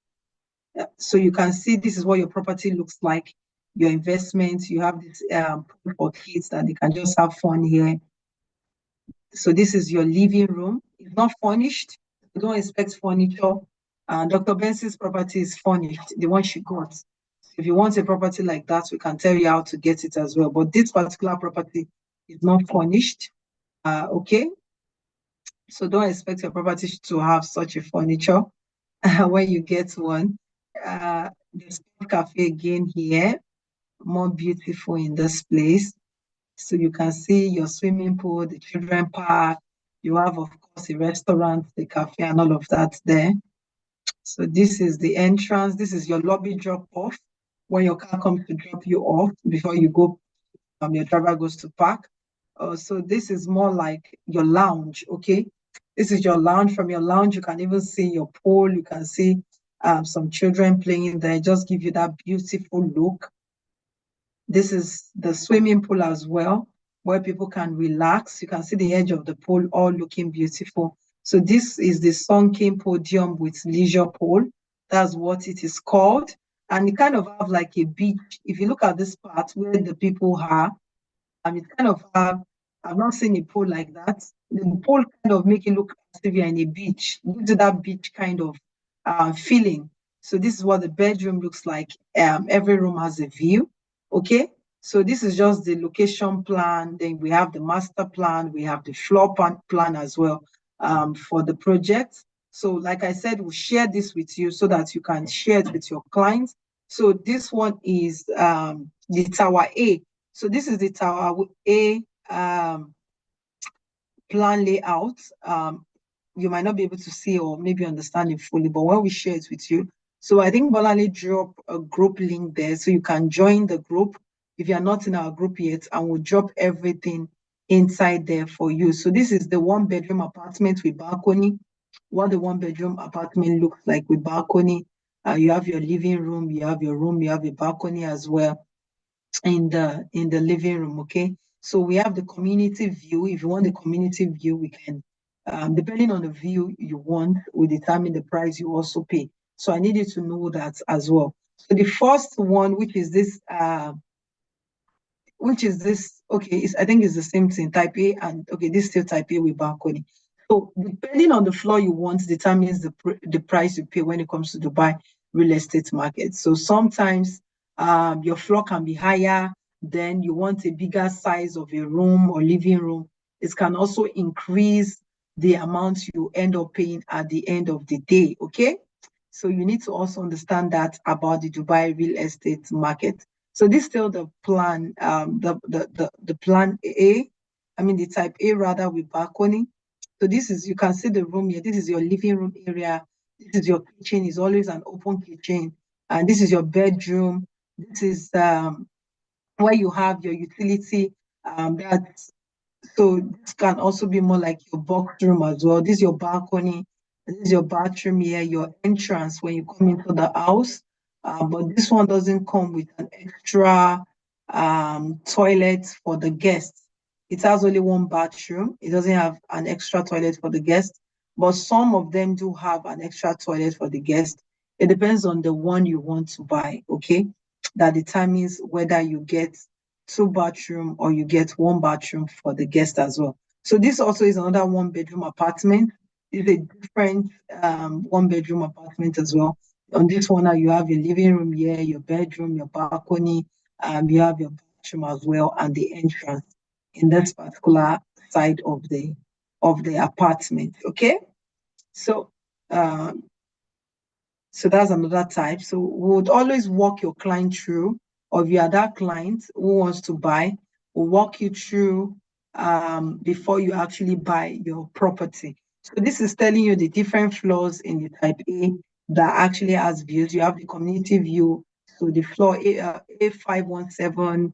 So you can see this is what your property looks like. Your investments, you have this for kids that they can just have fun here. So this is your living room. It's not furnished. You don't expect furniture. Dr. Benson's property is furnished, the one she got. If you want a property like that, we can tell you how to get it as well. But this particular property is not furnished. Okay. So don't expect your property to have such a furniture when you get one. The sport cafe again here, more beautiful in this place. So you can see your swimming pool, the children park. You have, of course, a restaurant, the cafe, and all of that there. So this is the entrance. This is your lobby drop-off. When your car comes to drop you off, before you go, your driver goes to park. So this is more like your lounge, okay? This is your lounge. From your lounge, you can even see your pool. You can see some children playing there. Just give you that beautiful look. This is the swimming pool as well, where people can relax. You can see the edge of the pool all looking beautiful. So this is the sunken podium with leisure pool. That's what it is called. And it kind of have like a beach. If you look at this part where the people are, it kind of have, I've not seen a pool like that. The pool kind of make it look as if you're in a beach, gives you that beach kind of feeling. So this is what the bedroom looks like. Every room has a view. Okay. So this is just the location plan. Then we have the master plan. We have the floor plan as well for the project. So like I said, we'll share this with you so that you can share it with your clients. So this one is the Tower A. So this is the Tower A plan layout. You might not be able to see or maybe understand it fully, but when we share it with you. So I think Bolani drop a group link there so you can join the group if you're not in our group yet, and we'll drop everything inside there for you. So this is the 1-bedroom apartment with balcony. What the 1-bedroom apartment looks like with balcony. You have your living room, you have your room, you have a balcony as well in the living room. Okay, so we have the community view. If you want the community view, we can depending on the view you want will determine the price you also pay. So I need you to know that as well. So the first one, which is this okay, I think it's the same thing, type A, and okay, this is still type A with balcony. So depending on the floor you want determines the price you pay when it comes to Dubai real estate market. So sometimes your floor can be higher, then you want a bigger size of a room or living room. It can also increase the amount you end up paying at the end of the day, okay? So you need to also understand that about the Dubai real estate market. So this is still the plan, the plan A, the type A rather with balcony. So this is, you can see the room here. This is your living room area. This is your kitchen, is always an open kitchen. And this is your bedroom. This is where you have your utility. So this can also be more like your box room as well. This is your balcony. This is your bathroom here, your entrance when you come into the house. But this one doesn't come with an extra toilet for the guests. It has only one bathroom. It doesn't have an extra toilet for the guests, but some of them do have an extra toilet for the guests. It depends on the one you want to buy, okay? That determines whether you get 2 bathroom or you get 1 bathroom for the guest as well. So this also is another 1-bedroom apartment. It's a different 1-bedroom apartment as well. On this one now you have your living room here, your bedroom, your balcony, you have your bathroom as well, and the entrance in this particular side of the apartment. Okay, so so that's another type. So we would always walk your client through, or if you are that client who wants to buy, we'll walk you through before you actually buy your property. So this is telling you the different floors in the type A that actually has views. You have the community view. So the floor A517,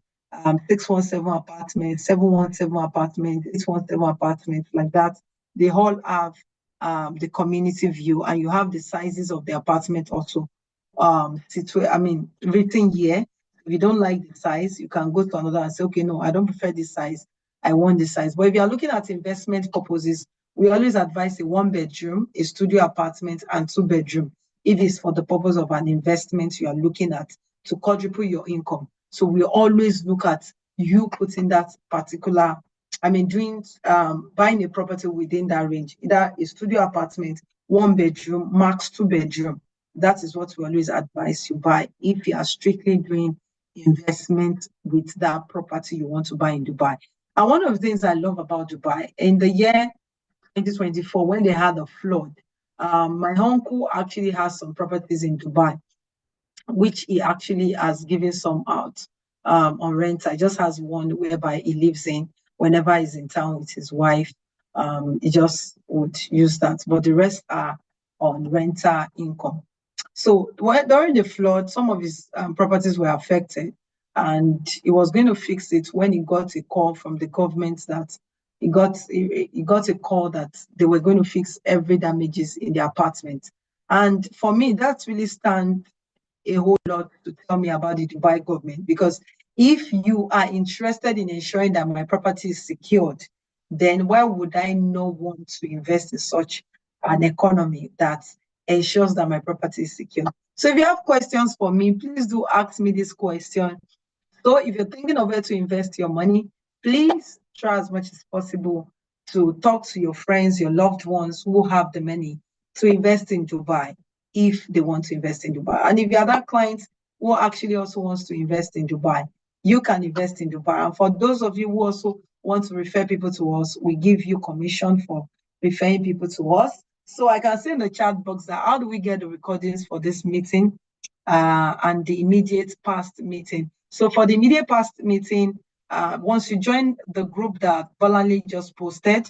617 apartments, 717 apartments, 817 apartments, like that. They all have the community view, and you have the sizes of the apartment also written here. If you don't like the size, you can go to another and say, okay, no, I don't prefer this size, I want this size. But if you are looking at investment purposes, we always advise a 1-bedroom, a studio apartment, and 2-bedroom if it's for the purpose of an investment you are looking at to quadruple your income. So we always look at you putting that particular buying a property within that range, either a studio apartment, 1-bedroom, max 2-bedroom. That is what we always advise you buy if you are strictly doing investment with that property you want to buy in Dubai. And one of the things I love about Dubai, in the year 2024, when they had a flood, my uncle actually has some properties in Dubai, which he actually has given some out on rent. I just has one whereby he lives in whenever he's in town with his wife. He just would use that, but the rest are on rental income. So during the flood, some of his properties were affected, and he was going to fix it when he got a call from the government that he got a call that they were going to fix every damages in the apartment. And for me, that really stands a whole lot to tell me about the Dubai government, because if you are interested in ensuring that my property is secured, then why would I not want to invest in such an economy that ensures that my property is secure? So if you have questions for me, please do ask me this question. So if you're thinking of where to invest your money, please try as much as possible to talk to your friends, your loved ones who have the money to invest in Dubai if they want to invest in Dubai. And if you are that client who actually also wants to invest in Dubai, you can invest in Dubai. And for those of you who also want to refer people to us, we give you commission for referring people to us. So I can say in the chat box that how do we get the recordings for this meeting and the immediate past meeting? So for the immediate past meeting, once you join the group that Bolanle just posted,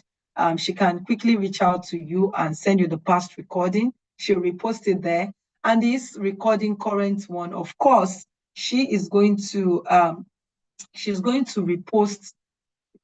she can quickly reach out to you and send you the past recording. She'll repost it there. And this recording current one, of course, she's going to repost.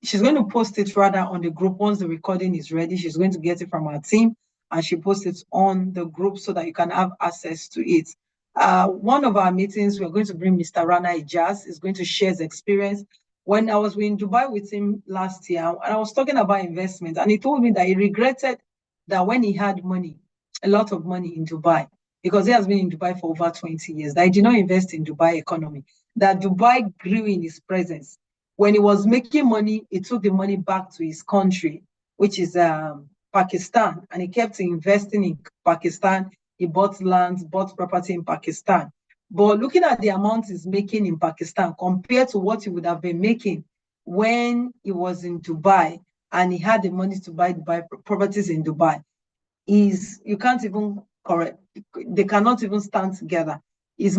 She's going to post it rather on the group once the recording is ready. She's going to get it from our team and she posts it on the group so that you can have access to it. One of our meetings, we're going to bring Mr. Rana Ijaz. He's going to share his experience. When I was in Dubai with him last year, and I was talking about investment, and he told me that he regretted that when he had money, a lot of money in Dubai, because he has been in Dubai for over 20 years, that he did not invest in Dubai economy, that Dubai grew in his presence. When he was making money, he took the money back to his country, which is Pakistan, and he kept investing in Pakistan. He bought lands, bought property in Pakistan. But looking at the amount he's making in Pakistan compared to what he would have been making when he was in Dubai and he had the money to buy properties in Dubai, you can't even correct. They cannot even stand together. Is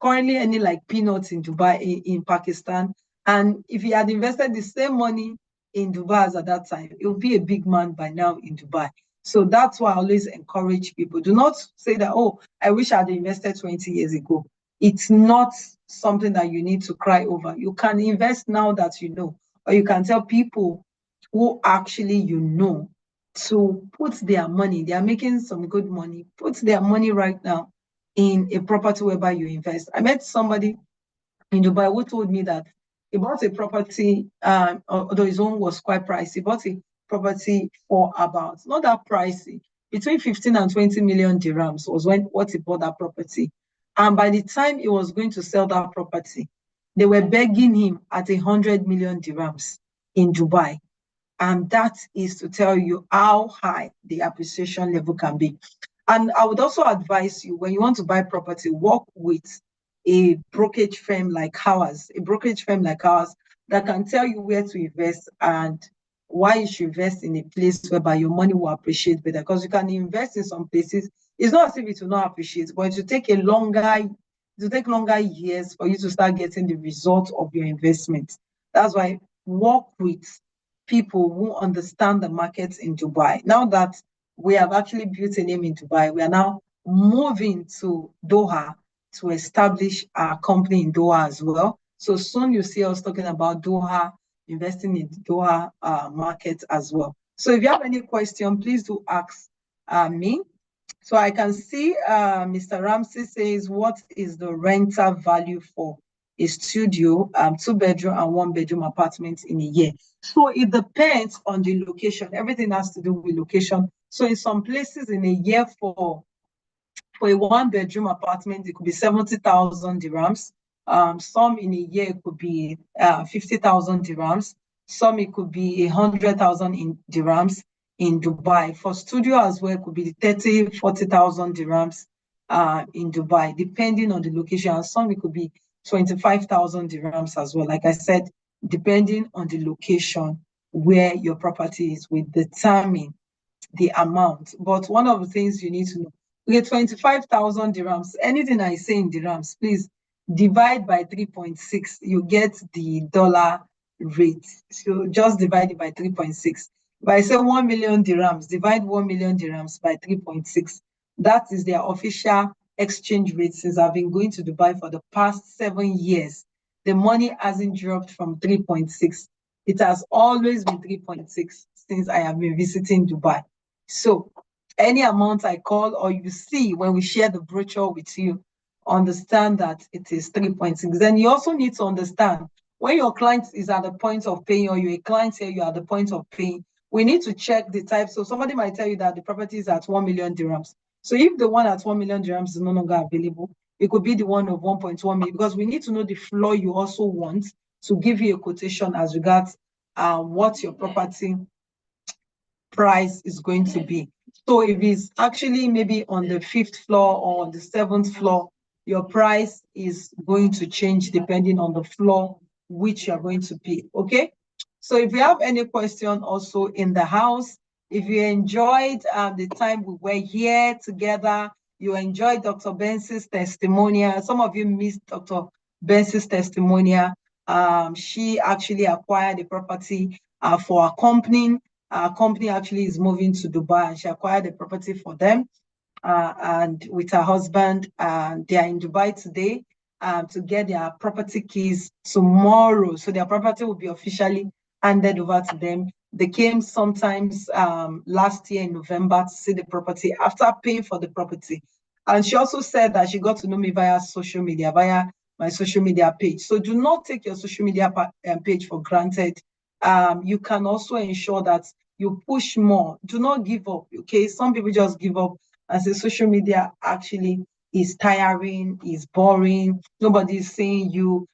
currently earning like peanuts in Dubai, in Pakistan. And if he had invested the same money in Dubai as at that time, he would be a big man by now in Dubai. So that's why I always encourage people. Do not say that, oh, I wish I had invested 20 years ago. It's not something that you need to cry over. You can invest now that you know, or you can tell people who actually you know to put their money. They are making some good money. Put their money right now in a property whereby you invest. I met somebody in Dubai who told me that he bought a property, although his own was quite pricey. He bought a property for about, not that pricey, between 15 and 20 million dirhams was what he bought that property. And by the time he was going to sell that property, they were begging him at 100 million dirhams in Dubai. And that is to tell you how high the appreciation level can be. And I would also advise you, when you want to buy property, work with a brokerage firm like ours, that can tell you where to invest and why you should invest in a place whereby your money will appreciate better. Because you can invest in some places, it's not as if it will not appreciate, but it will take longer years for you to start getting the result of your investment. That's why work with people who understand the markets in Dubai. Now that we have actually built a name in Dubai, we are now moving to Doha to establish our company in Doha as well. So soon you see us talking about Doha, investing in the Doha market as well. So if you have any question, please do ask me. So I can see Mr. Ramsey says, what is the rental value for a studio, 2-bedroom and 1-bedroom apartment in a year? So it depends on the location. Everything has to do with location. So in some places in a year for a 1-bedroom apartment, it could be 70,000 dirhams. Some in a year it could be 50,000 dirhams. Some it could be 100,000 dirhams in Dubai. For studio as well, it could be 30,000, 40,000 dirhams in Dubai, depending on the location. And some it could be 25,000 dirhams as well. Like I said, depending on the location where your property is, will determine the amount. But one of the things you need to know, we get 25,000 dirhams. Anything I say in dirhams, please divide by 3.6. You get the dollar rate. So just divide it by 3.6. If I say 1 million dirhams, divide 1 million dirhams by 3.6. That is their official exchange rate since I've been going to Dubai for the past 7 years. the money hasn't dropped from 3.6. It has always been 3.6 since I have been visiting Dubai. So any amount I call or you see when we share the brochure with you, understand that it is 3.6. Then you also need to understand when your client is at the point of paying or you're a client here, you're at the point of paying, we need to check the type. So somebody might tell you that the property is at 1 million dirhams. So if the one at 1 million dirhams is no longer available, it could be the one of 1.1 million, because we need to know the floor you also want to give you a quotation as regards what your property price is going to be. So if it's actually maybe on the 5th floor or on the 7th floor, your price is going to change depending on the floor which you're going to pay, okay? So if you have any question also in the house, if you enjoyed the time we were here together, you enjoyed Dr. Benson's testimonial. Some of you missed Dr. Benson's testimonial. She actually acquired the property for a company. Our company actually is moving to Dubai, and she acquired the property for them and with her husband. They are in Dubai today to get their property keys tomorrow. So their property will be officially handed over to them. They came sometimes last year in November to see the property after paying for the property. And she also said that she got to know me via social media, via my social media page. So do not take your social media page for granted. You can also ensure that you push more. Do not give up, okay? Some people just give up and say social media actually is tiring, is boring, nobody is seeing you.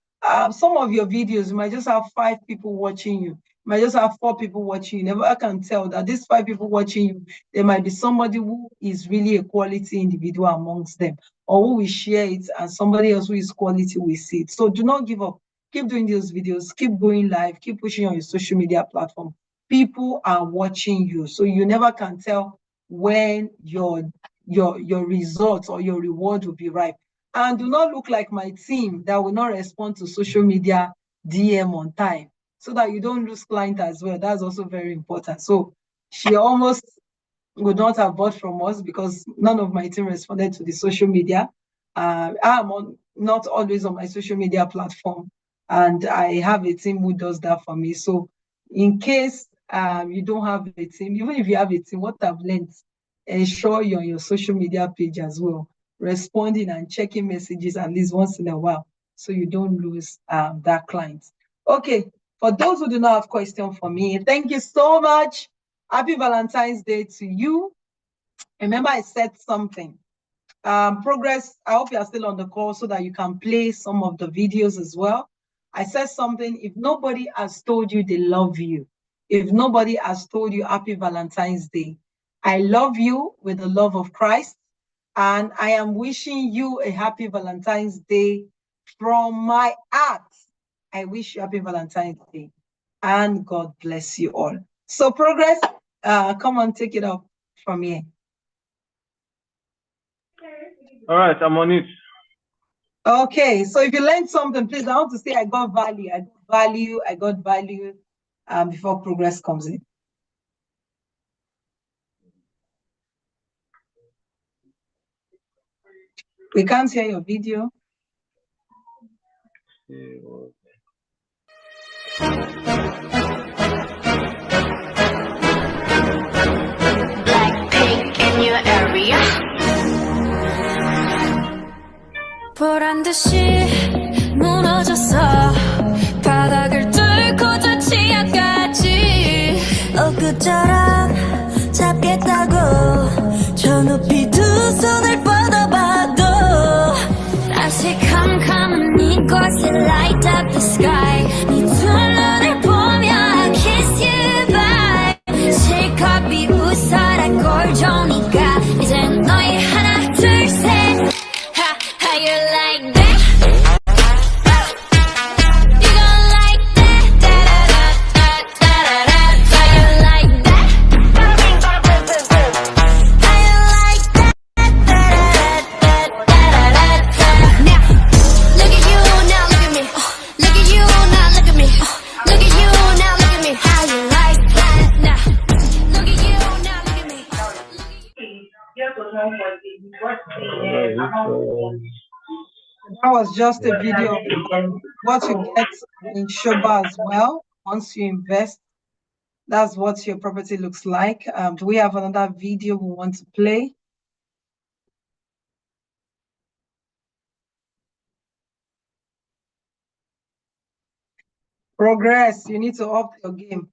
Some of your videos, you might just have 5 people watching you. You might just have 4 people watching you. Never can tell that these 5 people watching you, there might be somebody who is really a quality individual amongst them, or who will share it and somebody else who is quality will see it. So do not give up. Keep doing those videos, keep going live, keep pushing on your social media platform. People are watching you, so you never can tell when your results or your reward will be ripe. And do not look like my team that will not respond to social media DM on time, so that you don't lose client as well. That's also very important. So she almost would not have bought from us because none of my team responded to the social media. I'm not always on my social media platform, and I have a team who does that for me. So in case you don't have a team, even if you have a team, what I've learned, ensure you're on your social media page as well, responding and checking messages at least once in a while, so you don't lose that client. Okay, for those who do not have questions for me, thank you so much. Happy Valentine's Day to you. Remember, I said something. Progress, I hope you are still on the call so that you can play some of the videos as well. I said something, if nobody has told you they love you, if nobody has told you Happy Valentine's Day, I love you with the love of Christ, and I am wishing you a Happy Valentine's Day from my heart. I wish you Happy Valentine's Day, and God bless you all. So Progress, come on, take it up from here. All right, I'm on it. Okay, so if you learned something, please, I want to say I got value. I got value before Progress comes in. We can't hear your video. Blackpink in your area. 보란 듯이 무너졌어. 바닥을 뚫고 저 지하까지. 엊그처럼 잡겠다고 저 높이 두 손을 뻗어봐도 다시 캄캄한 이곳에 light up the sky. 네 두 눈을 보며 kiss you bye. 실컷 비웃어라 꼴좋으니까 이제 너희 하나 둘 셋. How you like that? You gon' like that? Da da da da da da. How you like that? How you like that? Da da da da da da. Now look at you, now look at me. Look at you, now look at me. Look at you, now look at me. How you like that? Now look at you, now look at me. That was just a video of what you get in Shoba as well. Once you invest, that's what your property looks like. Do we have another video we want to play? Progress, you need to up your game.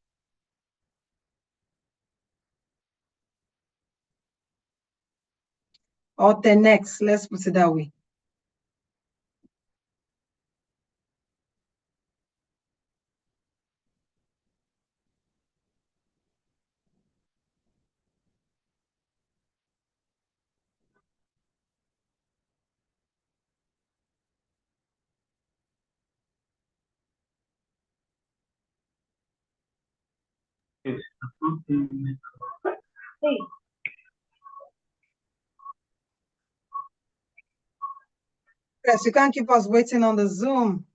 Or 10x, let's put it that way. Hey. Yes, you can't keep us waiting on the Zoom.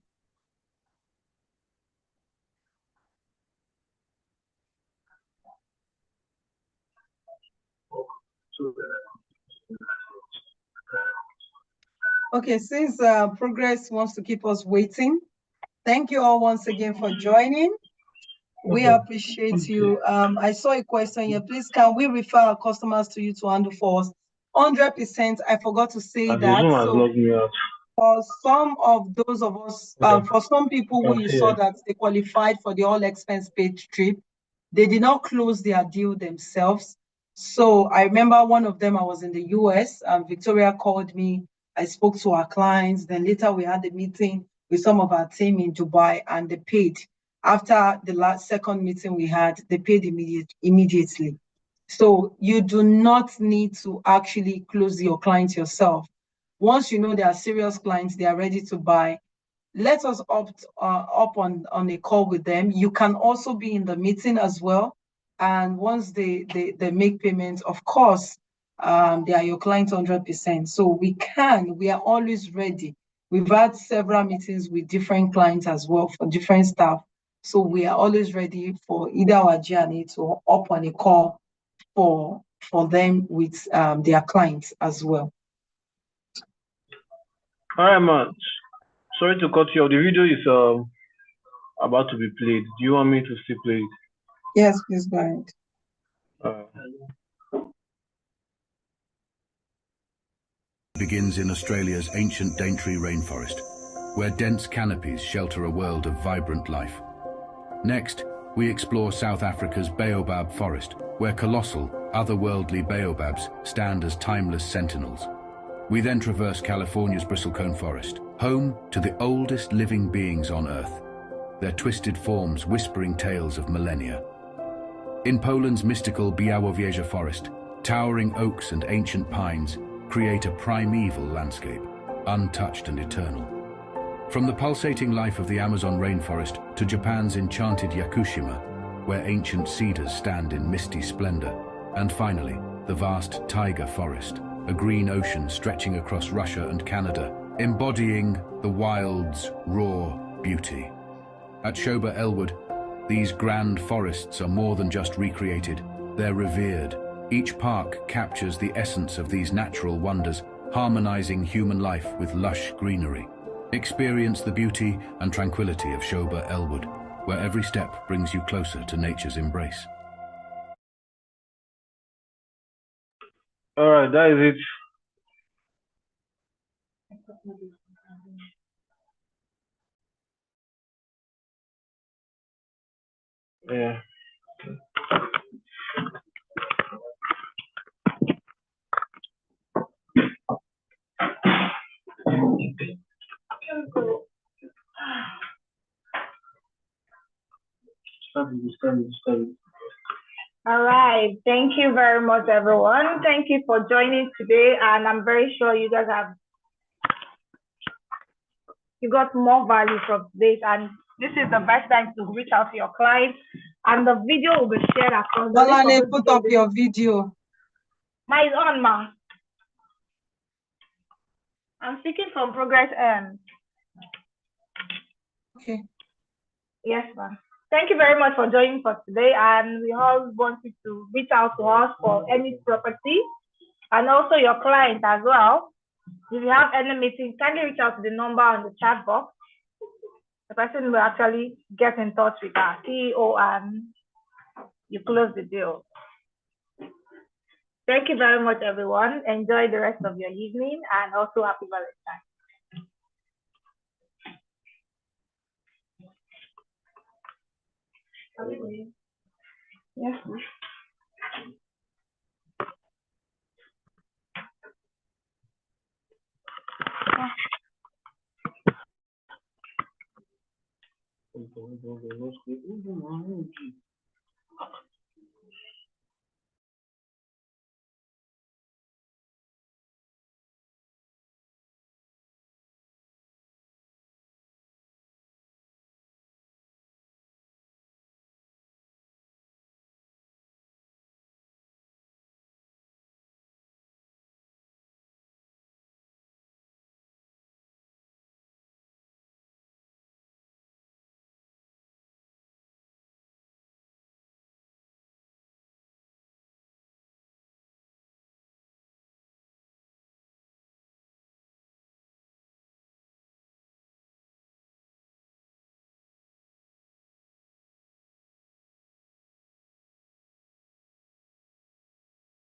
Okay, since Progress wants to keep us waiting, thank you all once again for joining. We appreciate you. I saw a question here. Please, can we refer our customers to you to handle for us? 100%. I forgot to say that. So for some of those of us, for some people who you saw that they qualified for the all expense paid trip, they did not close their deal themselves. So I remember one of them, I was in the US, Victoria called me. I spoke to our clients. Then later we had a meeting with some of our team in Dubai and they paid. After the second meeting we had, they paid immediately. So you do not need to actually close your clients yourself. Once you know they are serious clients, they are ready to buy, let us opt up on a call with them. You can also be in the meeting as well. And once they make payments, of course, they are your client 100%. So we are always ready. We've had several meetings with different clients as well for different staff. So we are always ready for either our journey to up on a call for them with their clients as well. All right, man. Sorry to cut you off. The video is about to be played. Do you want me to still play it? Yes, please go ahead. Begins in Australia's ancient Daintree rainforest, where dense canopies shelter a world of vibrant life. Next, we explore South Africa's baobab forest, where colossal, otherworldly baobabs stand as timeless sentinels. We then traverse California's bristlecone forest, home to the oldest living beings on Earth, their twisted forms whispering tales of millennia. In Poland's mystical Białowieża forest, towering oaks and ancient pines create a primeval landscape, untouched and eternal. From the pulsating life of the Amazon rainforest to Japan's enchanted Yakushima, where ancient cedars stand in misty splendor, and finally, the vast taiga forest, a green ocean stretching across Russia and Canada, embodying the wild's raw beauty. At Shoba Elwood, these grand forests are more than just recreated, they're revered. Each park captures the essence of these natural wonders, harmonizing human life with lush greenery. Experience the beauty and tranquility of Shoba Elwood, where every step brings you closer to nature's embrace. All right, that is it. Yeah. All right. Thank you very much, everyone. Thank you for joining today. And I'm very sure you guys got more value from this. And this is the best time to reach out to your clients. And the video will be shared across the Bolane, put up your video. Mine is on, ma. I'm speaking from Progress M. Okay. Yes, ma'am. Thank you very much for joining for today. And we all want you to reach out to us for any property and also your client as well. If you have any meeting, kindly reach out to the number on the chat box. The person will actually get in touch with our CEO and you close the deal. Thank you very much, everyone. Enjoy the rest of your evening and also happy Valentine's. Yes.